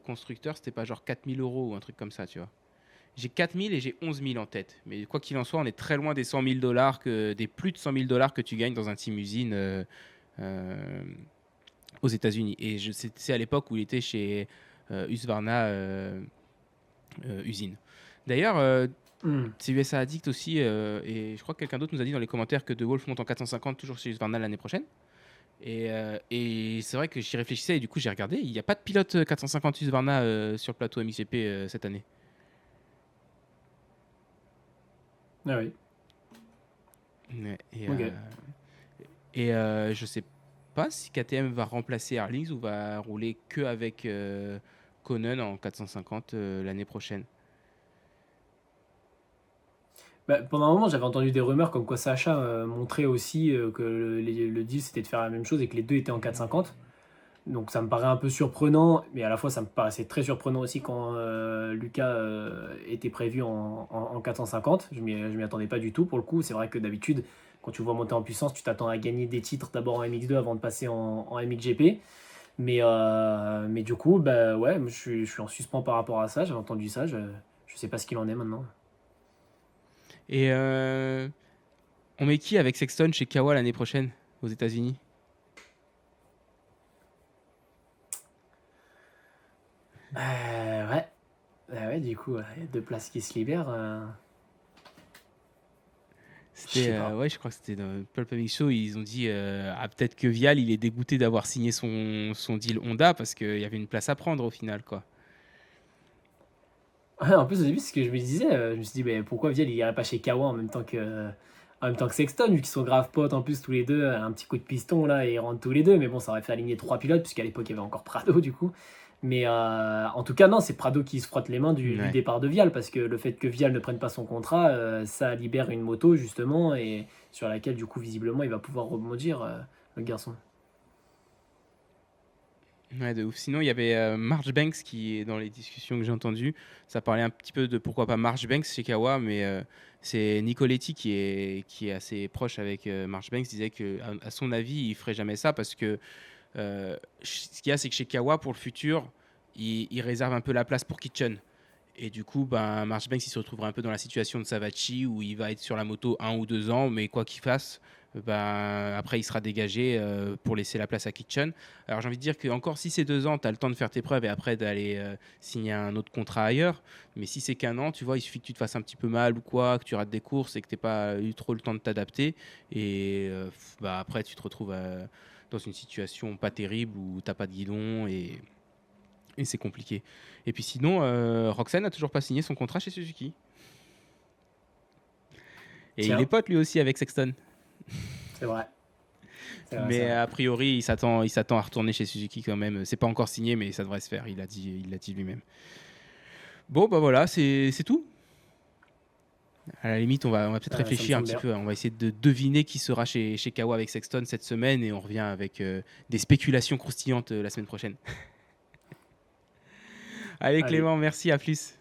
constructeur, c'était pas genre 4 000 € ou un truc comme ça, tu vois. J'ai 4 000 et j'ai 11 000 en tête. Mais quoi qu'il en soit, on est très loin des 100 000 $, des plus de 100 000 $ que tu gagnes dans un team usine euh, aux États-Unis. Et c'est à l'époque où il était chez Husqvarna usine. D'ailleurs, Hmm. c'est USA Addict aussi, et je crois que quelqu'un d'autre nous a dit dans les commentaires que De Wolf monte en 450 toujours chez Husqvarna l'année prochaine. Et c'est vrai que j'y réfléchissais et du coup j'ai regardé, il n'y a pas de pilote 450 Husqvarna sur le plateau MXGP cette année. Ah oui. Ouais, Ok. je sais pas si KTM va remplacer Harlings ou va rouler que avec Conan en 450 l'année prochaine. Bah, pendant un moment, j'avais entendu des rumeurs comme quoi Sacha montrait aussi que le deal c'était de faire la même chose et que les deux étaient en 450. Donc ça me paraît un peu surprenant, mais à la fois ça me paraissait très surprenant aussi quand Lucas était prévu en 450. Je m'y attendais pas du tout pour le coup. C'est vrai que d'habitude, quand tu vois monter en puissance, tu t'attends à gagner des titres d'abord en MX2 avant de passer en MXGP. Mais du coup, bah ouais, je suis en suspens par rapport à ça. J'avais entendu ça, je sais pas ce qu'il en est maintenant. Et on met qui avec Sexton chez Kawa l'année prochaine aux États-Unis? Ouais. Ouais, du coup, il y a deux places qui se libèrent. Je C'était, sais pas. ouais, je crois que c'était dans le Pulp Mix Show. Ils ont dit ah, peut-être que Vial il est dégoûté d'avoir signé son deal Honda parce qu'il y avait une place à prendre au final, quoi. Ouais, en plus, au début, c'est ce que je me disais. Je me suis dit, mais pourquoi Vial il irait pas chez Kawa en même temps que Sexton, vu qu'ils sont grave potes en plus tous les deux, un petit coup de piston là et ils rentrent tous les deux. Mais bon, ça aurait fait aligner trois pilotes, puisqu'à l'époque il y avait encore Prado du coup. Mais en tout cas, non, c'est Prado qui se frotte les mains du Ouais. départ de Vial, parce que le fait que Vial ne prenne pas son contrat, ça libère une moto, justement, et sur laquelle, du coup, visiblement, il va pouvoir rebondir, le garçon. Ouais, de ouf. Sinon, il y avait Marchbanks qui est dans les discussions que j'ai entendues. Ça parlait un petit peu de pourquoi pas Marchbanks chez Kawa, mais c'est Nicoletti qui est assez proche avec Marchbanks. Disait que, à son avis, il ferait jamais ça parce que ce qu'il y a, c'est que chez Kawa, pour le futur, il réserve un peu la place pour Kitchen. Et du coup, ben, Marchbanks, il se retrouvera un peu dans la situation de Savachi où il va être sur la moto 1 ou 2 ans, mais quoi qu'il fasse, ben, après, il sera dégagé pour laisser la place à Kitchen. Alors, j'ai envie de dire que encore si c'est 2 ans, tu as le temps de faire tes preuves et après d'aller signer un autre contrat ailleurs. Mais si c'est qu'1 an, tu vois, il suffit que tu te fasses un petit peu mal ou quoi, que tu rates des courses et que tu n'aies pas eu trop le temps de t'adapter. Et bah, après, tu te retrouves dans une situation pas terrible où tu n'as pas de guidon et c'est compliqué. Et puis sinon, Roxane n'a toujours pas signé son contrat chez Suzuki. Et il est Tiens, pote lui aussi avec Sexton. c'est vrai. C'est vrai, c'est Mais vrai. a priori, il s'attend à retourner chez Suzuki quand même. C'est pas encore signé, mais ça devrait se faire. Il l'a dit lui-même. Bon, bah voilà, c'est tout. À la limite, on va peut-être Ça me réfléchir un semble petit bien. peu. On va essayer de deviner qui sera chez Kawa avec Sexton cette semaine et on revient avec des spéculations croustillantes la semaine prochaine. Allez Allez. Clément, merci, à plus.